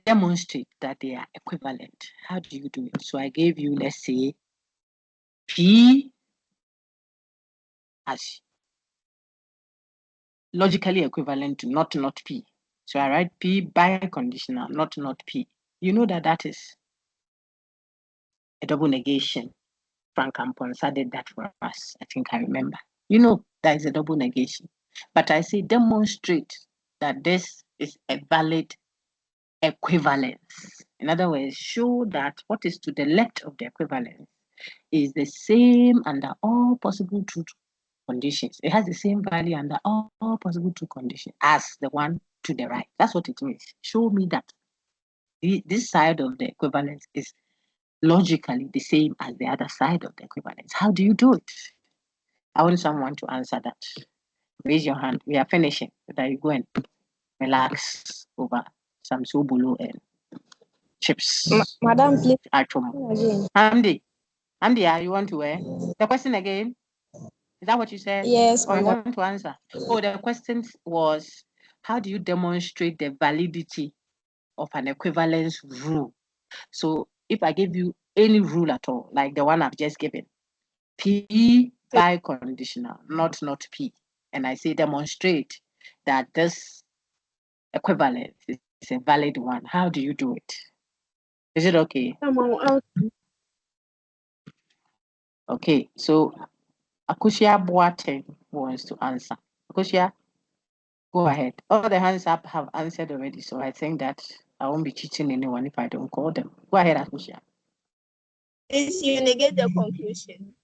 A: demonstrate that they are equivalent, how do you do it? So I gave you, let's say, P as logically equivalent to not P. So I write P biconditional, not P. You know that is a double negation. Frank Amponsa did that for us. I think I remember. You know that is a double negation. But I say demonstrate that this is a valid equivalence. In other words, show that what is to the left of the equivalence is the same under all possible true conditions. It has the same value under all possible true conditions as the one to the right. That's what it means. Show me that this side of the equivalence is logically the same as the other side of the equivalence. How do you do it? I want someone to answer that. Raise your hand. We are finishing. That you go and relax over some sobulu and chips.
F: Madam, please
A: Actually,
F: again.
A: Hamdi, you want to wear the question again? Is that what you said?
F: Yes,
A: Or you
F: madam.
A: want to answer? Oh, the question was, how do you demonstrate the validity of an equivalence rule? So if I give you any rule at all, like the one I've just given, P biconditional, not P, and I say demonstrate that this equivalence is a valid one, how do you do it? Is it okay? Okay, so Akushia Boateng wants to answer. Akushia, go ahead. All the hands up have answered already, so I think that I won't be cheating anyone if I don't call them. Go ahead, Akushia.
M: Is you negate the conclusion.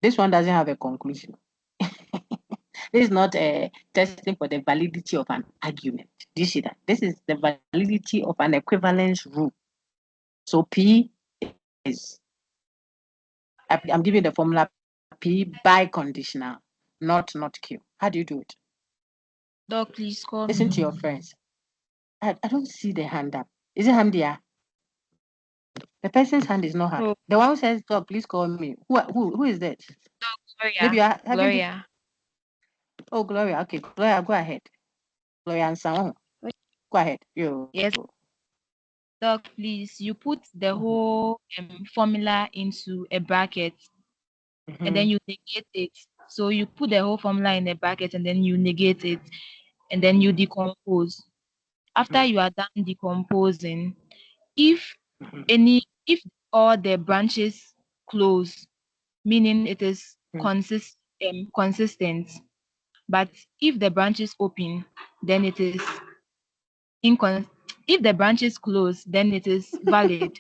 A: This one doesn't have a conclusion. This is not a testing for the validity of an argument. Do you see that? This is the validity of an equivalence rule. So P is, I'm giving the formula P biconditional, not Q. How do you do it?
I: Doc, please call
A: Listen
I: me.
A: to your friends. I don't see the hand up. Is it Hamdia? The person's hand is not up.
I: Oh.
A: The one who says, "Doc, please call me." Who is that?
I: Doc, Gloria.
A: Maybe you are having
I: Gloria.
A: Oh, Gloria. Okay, Gloria, go ahead. Gloria and Sam. Go ahead. You.
I: Yes. Doc, please, you put the whole formula into a bracket and then you negate it. So you put the whole formula in a bracket and then you negate it and then you decompose. After you are done decomposing, if all the branches close, meaning it is consistent. But if the branch is open, then it is if the branch is closed, then it is valid.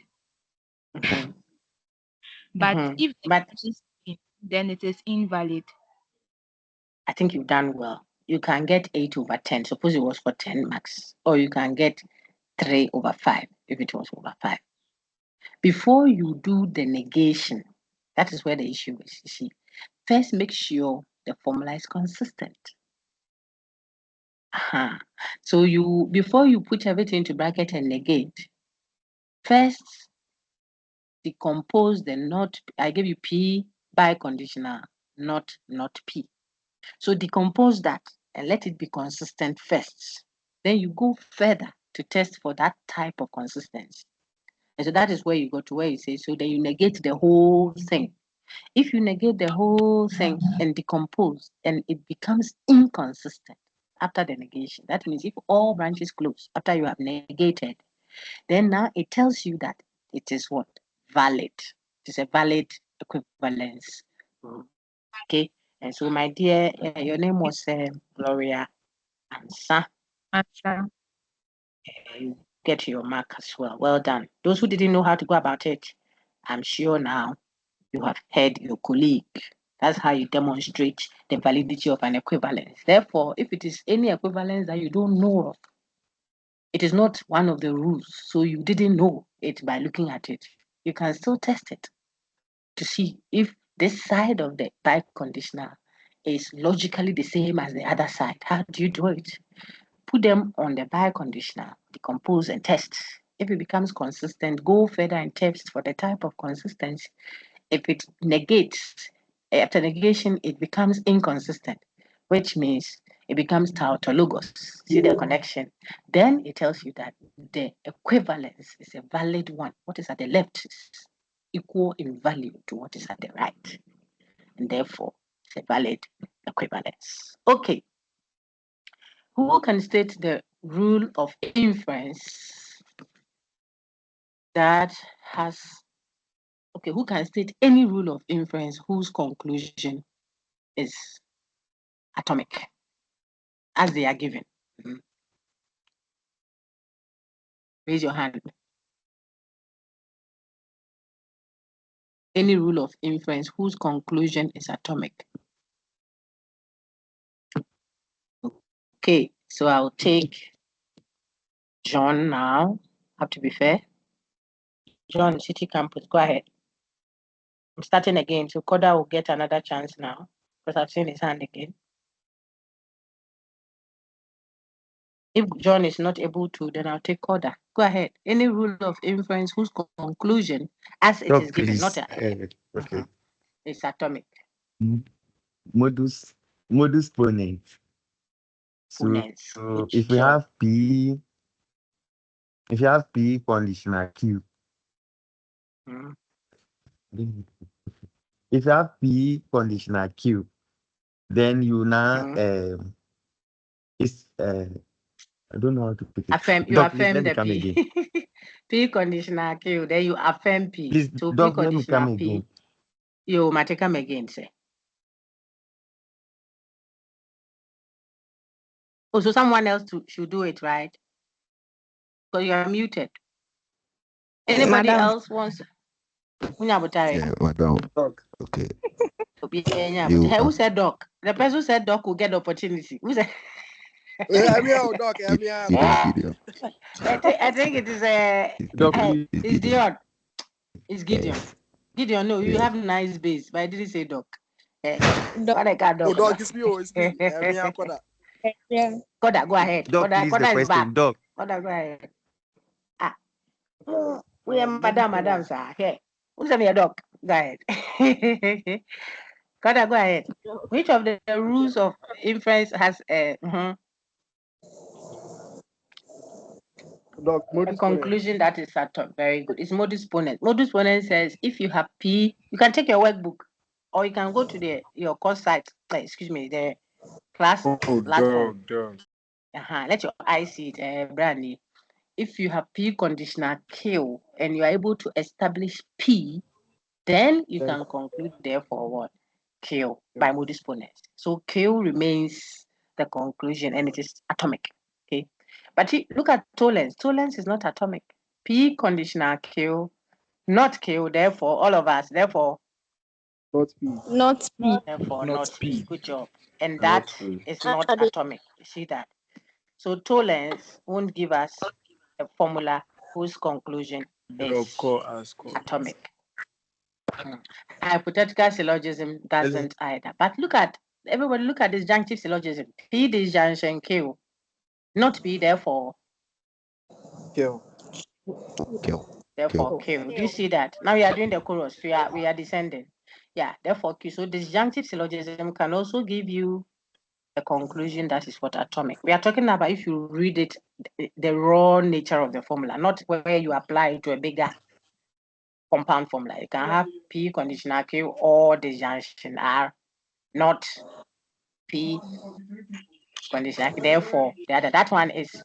I: But if the branch is open, then it is invalid.
A: I think you've done well. You can get 8 over 10. Suppose it was for 10 marks. Or you can get 3 over 5 if it was over 5. Before you do the negation, that is where the issue is, you see. First, make sure the formula is consistent. So before you put everything into bracket and negate, first decompose the not. I gave you P biconditional, not P. So decompose that and let it be consistent first. Then you go further to test for that type of consistency. And so that is where you go to where you say, so then you negate the whole thing. If you negate the whole thing and decompose, and it becomes inconsistent after the negation. That means if all branches close after you have negated, then now it tells you that it is what? Valid. It is a valid equivalence. Okay. And so, my dear, your name was Gloria Ansa. You get your mark as well. Well done. Those who didn't know how to go about it, I'm sure now you have heard your colleague. That's how you demonstrate the validity of an equivalence. Therefore, if it is any equivalence that you don't know of, it is not one of the rules, so you didn't know it by looking at it. You can still test it to see if this side of the biconditional is logically the same as the other side. How do you do it? Put them on the biconditional, decompose and test. If it becomes consistent, go further and test for the type of consistency. If it negates, after negation, it becomes inconsistent, which means it becomes tautologous. See the connection? Then it tells you that the equivalence is a valid one. What is at the left is equal in value to what is at the right. And therefore, it's a valid equivalence. Okay. Who can state the rule of inference that has, okay, who can state any rule of inference whose conclusion is atomic as they are given? Raise your hand. Any rule of inference whose conclusion is atomic. Okay, so I'll take John now. Have to be fair. John, City Campus, go ahead. I'm starting again, so Koda will get another chance now because I've seen his hand again. If John is not able to, then I'll take Koda. Go ahead. Any rule of inference whose conclusion, as it is given, not
P: okay.
A: It's atomic.
P: Modus ponens. So if you have P conditional Q, if you have P conditional Q, then you now it's I don't know how to put it.
A: Affirm, you
P: Doc,
A: affirm
P: please,
A: the P. P conditional Q, then you affirm P.
P: Please,
A: so
P: Doc,
A: P conditional P.
P: Again.
A: You might come again, say. Oh, so someone else should do it, right? So you are muted. Anybody else wants?
P: Yeah, madam. Okay.
A: Who said Doc? The person who said Doc will get the opportunity. Who said?
K: Doc.
A: I think it is it's Dion. It's Gideon. Gideon, no, you have a nice base, but I didn't say Doc. What I got, Doc.
K: Doc, it's me.
A: Koda, go ahead.
P: Doc,
A: Koda is back.
P: Doc.
A: Koda, go ahead. We are madam, sir. Okay. Who's a Doc? Go ahead. Koda, go ahead. Which of the rules of inference has a conclusion that is very good? It's modus ponens. Modus ponens says if you have P, you can take your workbook or you can go to your course site. Excuse me, the class platform. Let your eyes see it, Brandy. If you have P conditional Q and you are able to establish P, Then you can conclude therefore what? Q by modus ponens. So Q remains the conclusion and it is atomic. Okay. But look at tollens. Tollens is not atomic. P conditional Q, not Q, therefore all of us, therefore
D: Not P.
F: Not P.
A: therefore
D: Not
A: not P.
D: P.
A: Good job. And
C: Not
A: that
C: P.
A: is not atomic. You see that? So tollens won't give us a formula whose conclusion is
D: Call us correct.
A: atomic. Hypothetical syllogism doesn't either. But look at everybody, look at disjunctive syllogism. P disjunction Q, not P, therefore
D: Kill.
A: therefore Q. Do you see that? Now we are doing the chorus. We are descending. Yeah, therefore Q. So disjunctive syllogism can also give you a conclusion that is what atomic. We are talking about if you read it, the raw nature of the formula, not where you apply it to a bigger compound formula. You can have P conditional Q or disjunction R, not P conditional. Therefore, that one is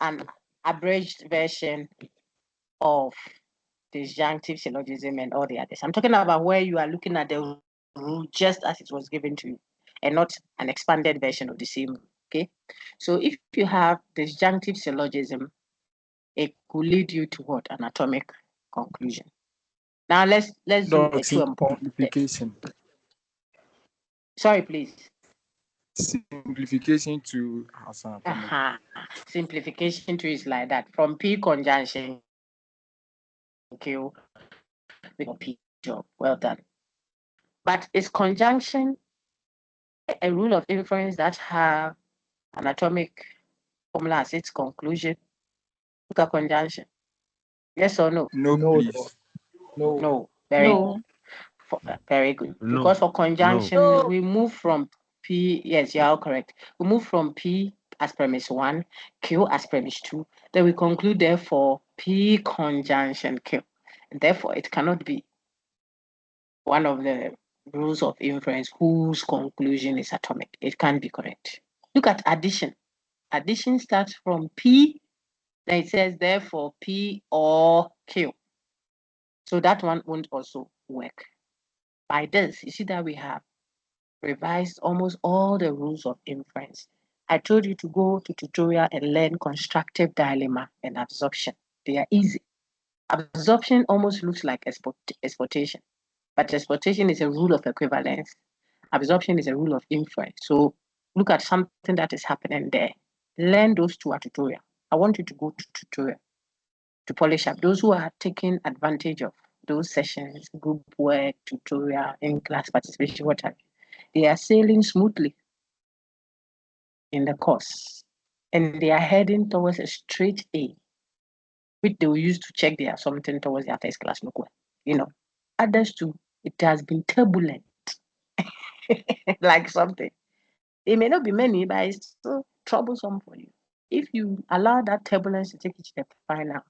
A: an abridged version of disjunctive syllogism and all the others. I'm talking about where you are looking at the rule just as it was given to you, and not an expanded version of the same rule. Okay, so if you have disjunctive syllogism, it could lead you to what? An atomic conclusion. Now let's do a two and
D: Simplification.
A: Sorry, please.
D: Simplification to as an atomic.
A: Simplification to is like that. From P conjunction Q, we got P job. Well done. But is conjunction a rule of inference that have an atomic formula as its conclusion? Look at conjunction. Yes or no?
D: No, please.
A: No.
F: No.
A: Very good.
P: No.
A: Because for conjunction, we move from P. Yes, you are correct. We move from P as premise 1, Q as premise 2. Then we conclude therefore P conjunction Q. And therefore, it cannot be one of the rules of inference whose conclusion is atomic. It can't be correct. Look at addition. Addition starts from P, then it says therefore P or Q. So that one won't also work. By this, you see that we have revised almost all the rules of inference. I told you to go to tutorial and learn constructive dilemma and absorption. They are easy. Absorption almost looks like exportation, but exportation is a rule of equivalence. Absorption is a rule of inference. So look at something that is happening there. Learn those two at tutorial. I want you to go to tutorial to polish up. Those who are taking advantage of those sessions, group work, tutorial, in-class participation, whatever, they are sailing smoothly in the course. And they are heading towards a straight A, which they will use to check their something towards their first class local. Others too, it has been turbulent, like something. It may not be many, but it's still troublesome for you. If you allow that turbulence to take you to the final,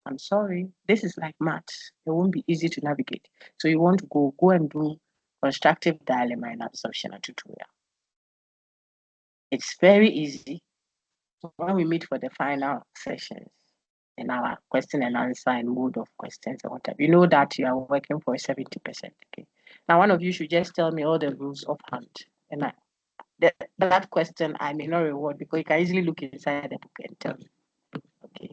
A: I'm sorry, this is like maths. It won't be easy to navigate. So you want to go and do constructive dilemma and absorption and tutorial. It's very easy. When we meet for the final sessions in our question and answer and mode of questions or whatever, you know that you are working for 70%. Okay. Now, one of you should just tell me all the rules of hand. And that question I may not reward because you can easily look inside the book and tell me. Okay.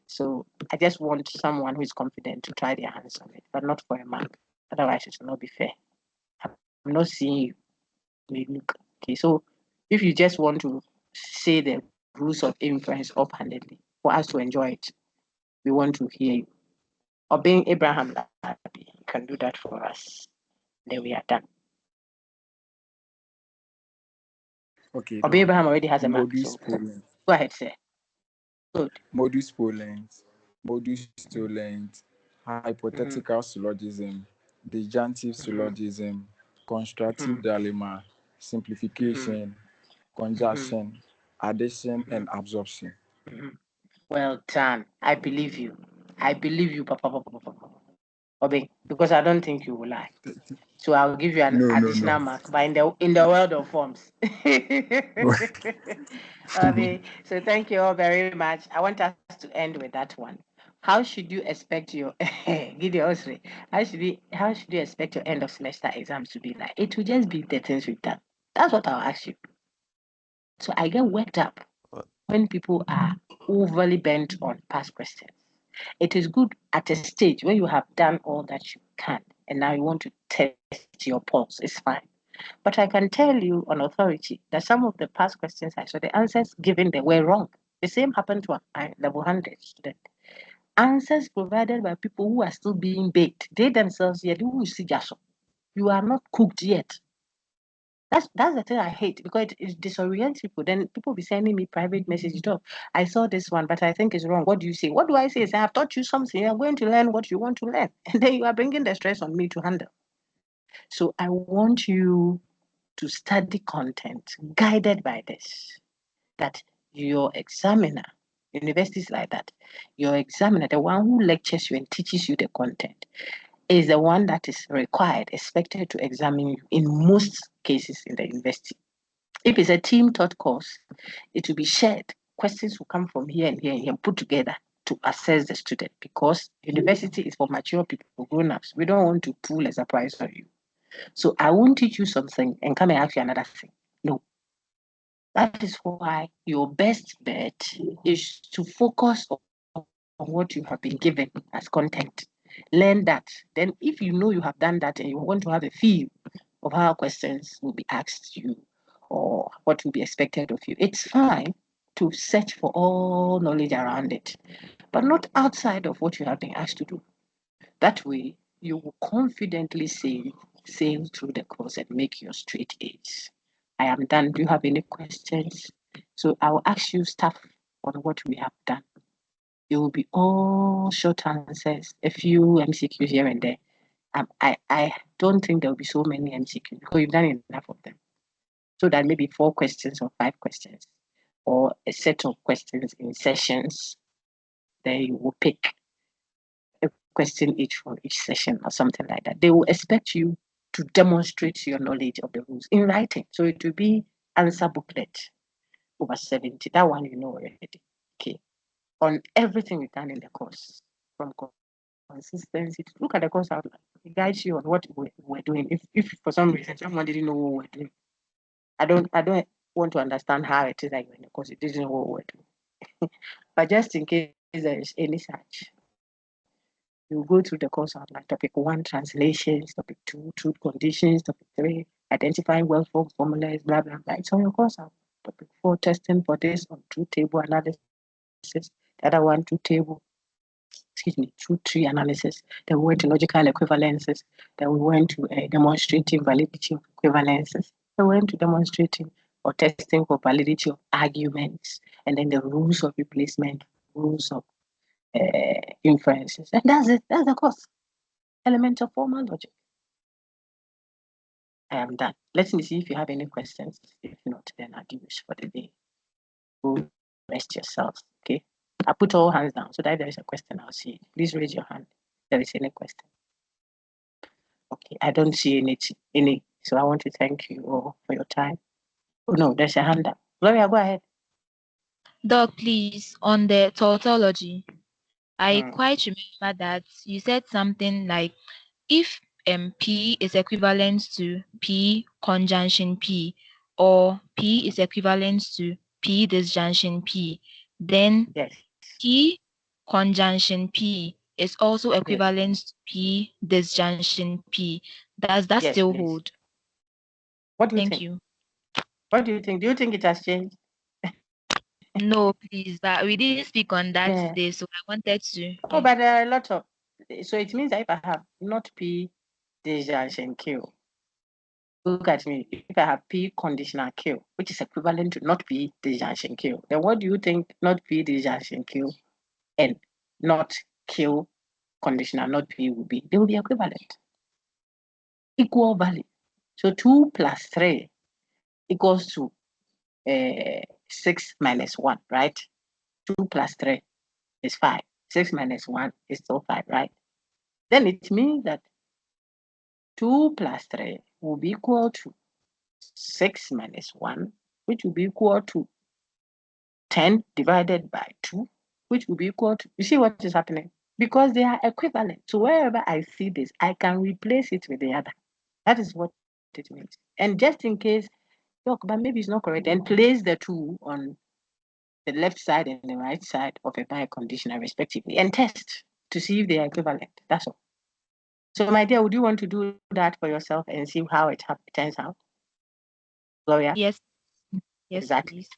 A: So I just want someone who is confident to try their hands on it, but not for a mark. Otherwise, it will not be fair. I'm not seeing you. You look. Okay. So if you just want to say the rules of inference offhandedly for us to enjoy it, we want to hear you. Or being Abraham, you can do that for us. Then we are done.
D: Okay.
A: Or Abraham already has a mark.
D: Modus
A: So
D: polens.
A: go ahead, sir. Good.
D: Modus polens. Modus tollens. Hypothetical syllogism. Disjunctive syllogism. Constructive dilemma. Simplification. Conjunction. Addition and absorption.
A: Well done. I believe you. I believe you, Papa. Obi, because I don't think you will lie. So I'll give you an additional mark, but in the world of forms. Obi, so thank you all very much. I want us to end with that one. how should you expect your Gideon Osre, how should you expect your end of semester exams to be like? It will just be the things we've done. That's what I'll ask you. So I get worked up when people are overly bent on past questions. It is good at a stage where you have done all that you can and now you want to test your pulse. It's fine. But I can tell you on authority that some of the past questions I saw, the answers given, they were wrong. The same happened to a level 100 student. Answers provided by people who are still being baked. They themselves, you are not cooked yet. That's the thing I hate because it disorients people. Then people be sending me private messages. Oh, I saw this one, but I think it's wrong. What do you say? What do I say? Say, I've taught you something. You're going to learn what you want to learn. And then you are bringing the stress on me to handle. So I want you to study content guided by this. That your examiner, universities like that, your examiner, the one who lectures you and teaches you the content, is the one that is required, expected to examine you in most cases in the university. If it's a team taught course, it will be shared. Questions will come from here and here and here, put together to assess the student because university is for mature people, for grown-ups. We don't want to pull a surprise on you. So I won't teach you something and come and ask you another thing. No. That is why your best bet is to focus on what you have been given as content. Learn that. Then if you know you have done that and you want to have a feel of how questions will be asked you or what will be expected of you, it's fine to search for all knowledge around it, but not outside of what you have been asked to do. That way, you will confidently sail through the course and make your straight A's. I am done. Do you have any questions? So I will ask you stuff on what we have done. It will be all short answers, a few MCQs here and there. I don't think there will be so many MCQs because you've done enough of them. So that maybe 4 questions or 5 questions or a set of questions in sessions. Then you will pick a question each for each session or something like that. They will expect you to demonstrate your knowledge of the rules in writing. So it will be answer booklet over 70. That one you know already. Okay. On everything we've done in the course, from consistency to look at the course outline. It guides you on what we're doing. If for some reason someone didn't know what we're doing, I don't want to understand how it is like in the course, it didn't know what we're doing. But just in case there is any such, you go through the course outline. Topic 1, translations. Topic 2, truth conditions. Topic 3, identifying well-formed formulas, blah, blah, blah. It's on your course outline. Topic 4, testing for this on truth table analysis. The other one, truth tree analysis. Then we went to logical equivalences. Then we went to demonstrating validity of equivalences. Then we went to demonstrating or testing for validity of arguments. And then the rules of replacement, rules of inferences. And that's it. That's the course. Element of formal logic. I am done. Let me see if you have any questions. If not, then I'll give you for the day. Go rest yourselves. Okay. I put all hands down so that if there is a question, I'll see it. Please raise your hand if there is any question. Okay, I don't see any. So I want to thank you all for your time. Oh no, there's a hand up. Gloria, go ahead.
I: Doc, please, on the tautology, I quite remember that you said something like if P is equivalent to P conjunction P or P is equivalent to P disjunction P, then
A: Yes.
I: P conjunction P is also equivalent to P disjunction P. Does that
A: Yes,
I: still
A: please.
I: hold?
A: What do you
I: Thank
A: think?
I: you.
A: What do you think? Do you think it has changed?
I: No, please, but we didn't speak on that
A: Yeah.
I: today, so I wanted to.
A: Oh, but there are a lot of. So it means that if I have not P disjunction Q, look at me. If I have P conditional Q, which is equivalent to not P disjunction Q, then what do you think not P disjunction Q and not Q conditional not P will be? They will be equivalent. Equal value. So 2 plus 3 equals to 6 minus 1, right? 2 plus 3 is 5. 6 minus 1 is still 5, right? Then it means that 2 plus 3 will be equal to 6 minus 1, which will be equal to 10 divided by 2. which will be equal to, you see what is happening? Because they are equivalent. So wherever I see this, I can replace it with the other. That is what it means. And just in case, look, but maybe it's not correct, and place the two on the left side and the right side of a biconditional respectively and test to see if they are equivalent. That's all. So my dear, would you want to do that for yourself and see how it turns out? Gloria?
I: Yes. Yes,
A: Exactly.
I: please.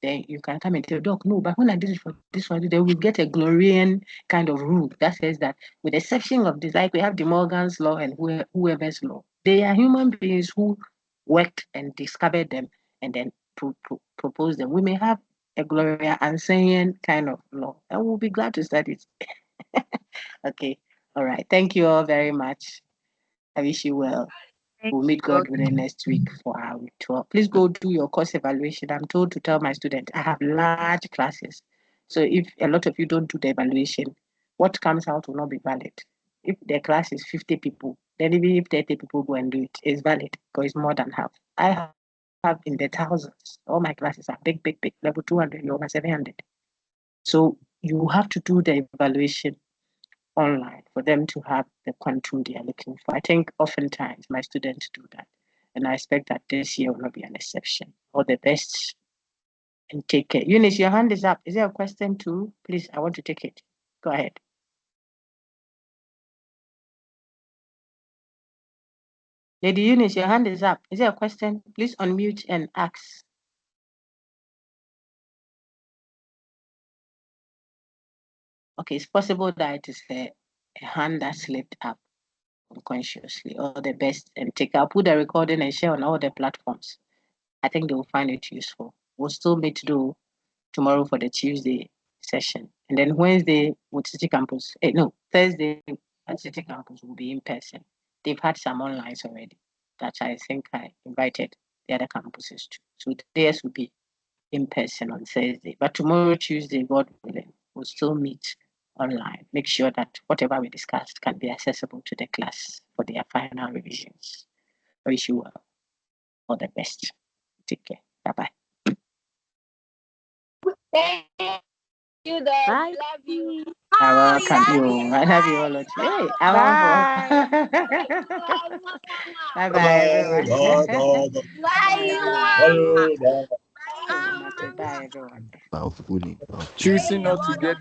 A: Then you can come and tell doc, no, but when I did it for this one, then we get a Glorian kind of rule that says that with the exception of this, like we have the Morgan's law and whoever's law, they are human beings who worked and discovered them and then propose them. We may have a Gloria Ansenian kind of law, and we'll be glad to study it. Okay. All right. Thank you all very much. I wish you well. We'll meet God within next week for our week 12. Please go do your course evaluation. I'm told to tell my students I have large classes. So if a lot of you don't do the evaluation, what comes out will not be valid. If the class is 50 people, then even if 30 people go and do it, it's valid because it's more than half. I have in the thousands. All my classes are big, big, big, level 200, over 700. So you have to do the evaluation online for them to have the quantum they are looking for. I think oftentimes my students do that. And I expect that this year will not be an exception. All the best and take care. Eunice, your hand is up. Is there a question too? Please, I want to take it. Go ahead. Lady Eunice, your hand is up. Is there a question? Please unmute and ask. Okay, it's possible that it is a hand that slipped up unconsciously. All the best and take. I'll put the recording and share on all the platforms. I think they will find it useful. We'll still meet though tomorrow for the Tuesday session. And then Wednesday with City Campus, Thursday at City Campus will be in person. They've had some online already that I think I invited the other campuses to. So theirs will be in person on Thursday. But tomorrow, Tuesday, God willing, we'll still meet online. Make sure that whatever we discussed can be accessible to the class for their final revisions. I wish you well. All the best. Take care. Bye-bye.
F: You dog.
J: Bye.
F: Love you.
A: I welcome you. I love you all. Hey, I'm
J: Bye.
A: on Bye bye, everyone.
F: Bye.
A: Bye, everyone.
D: Choosing not to get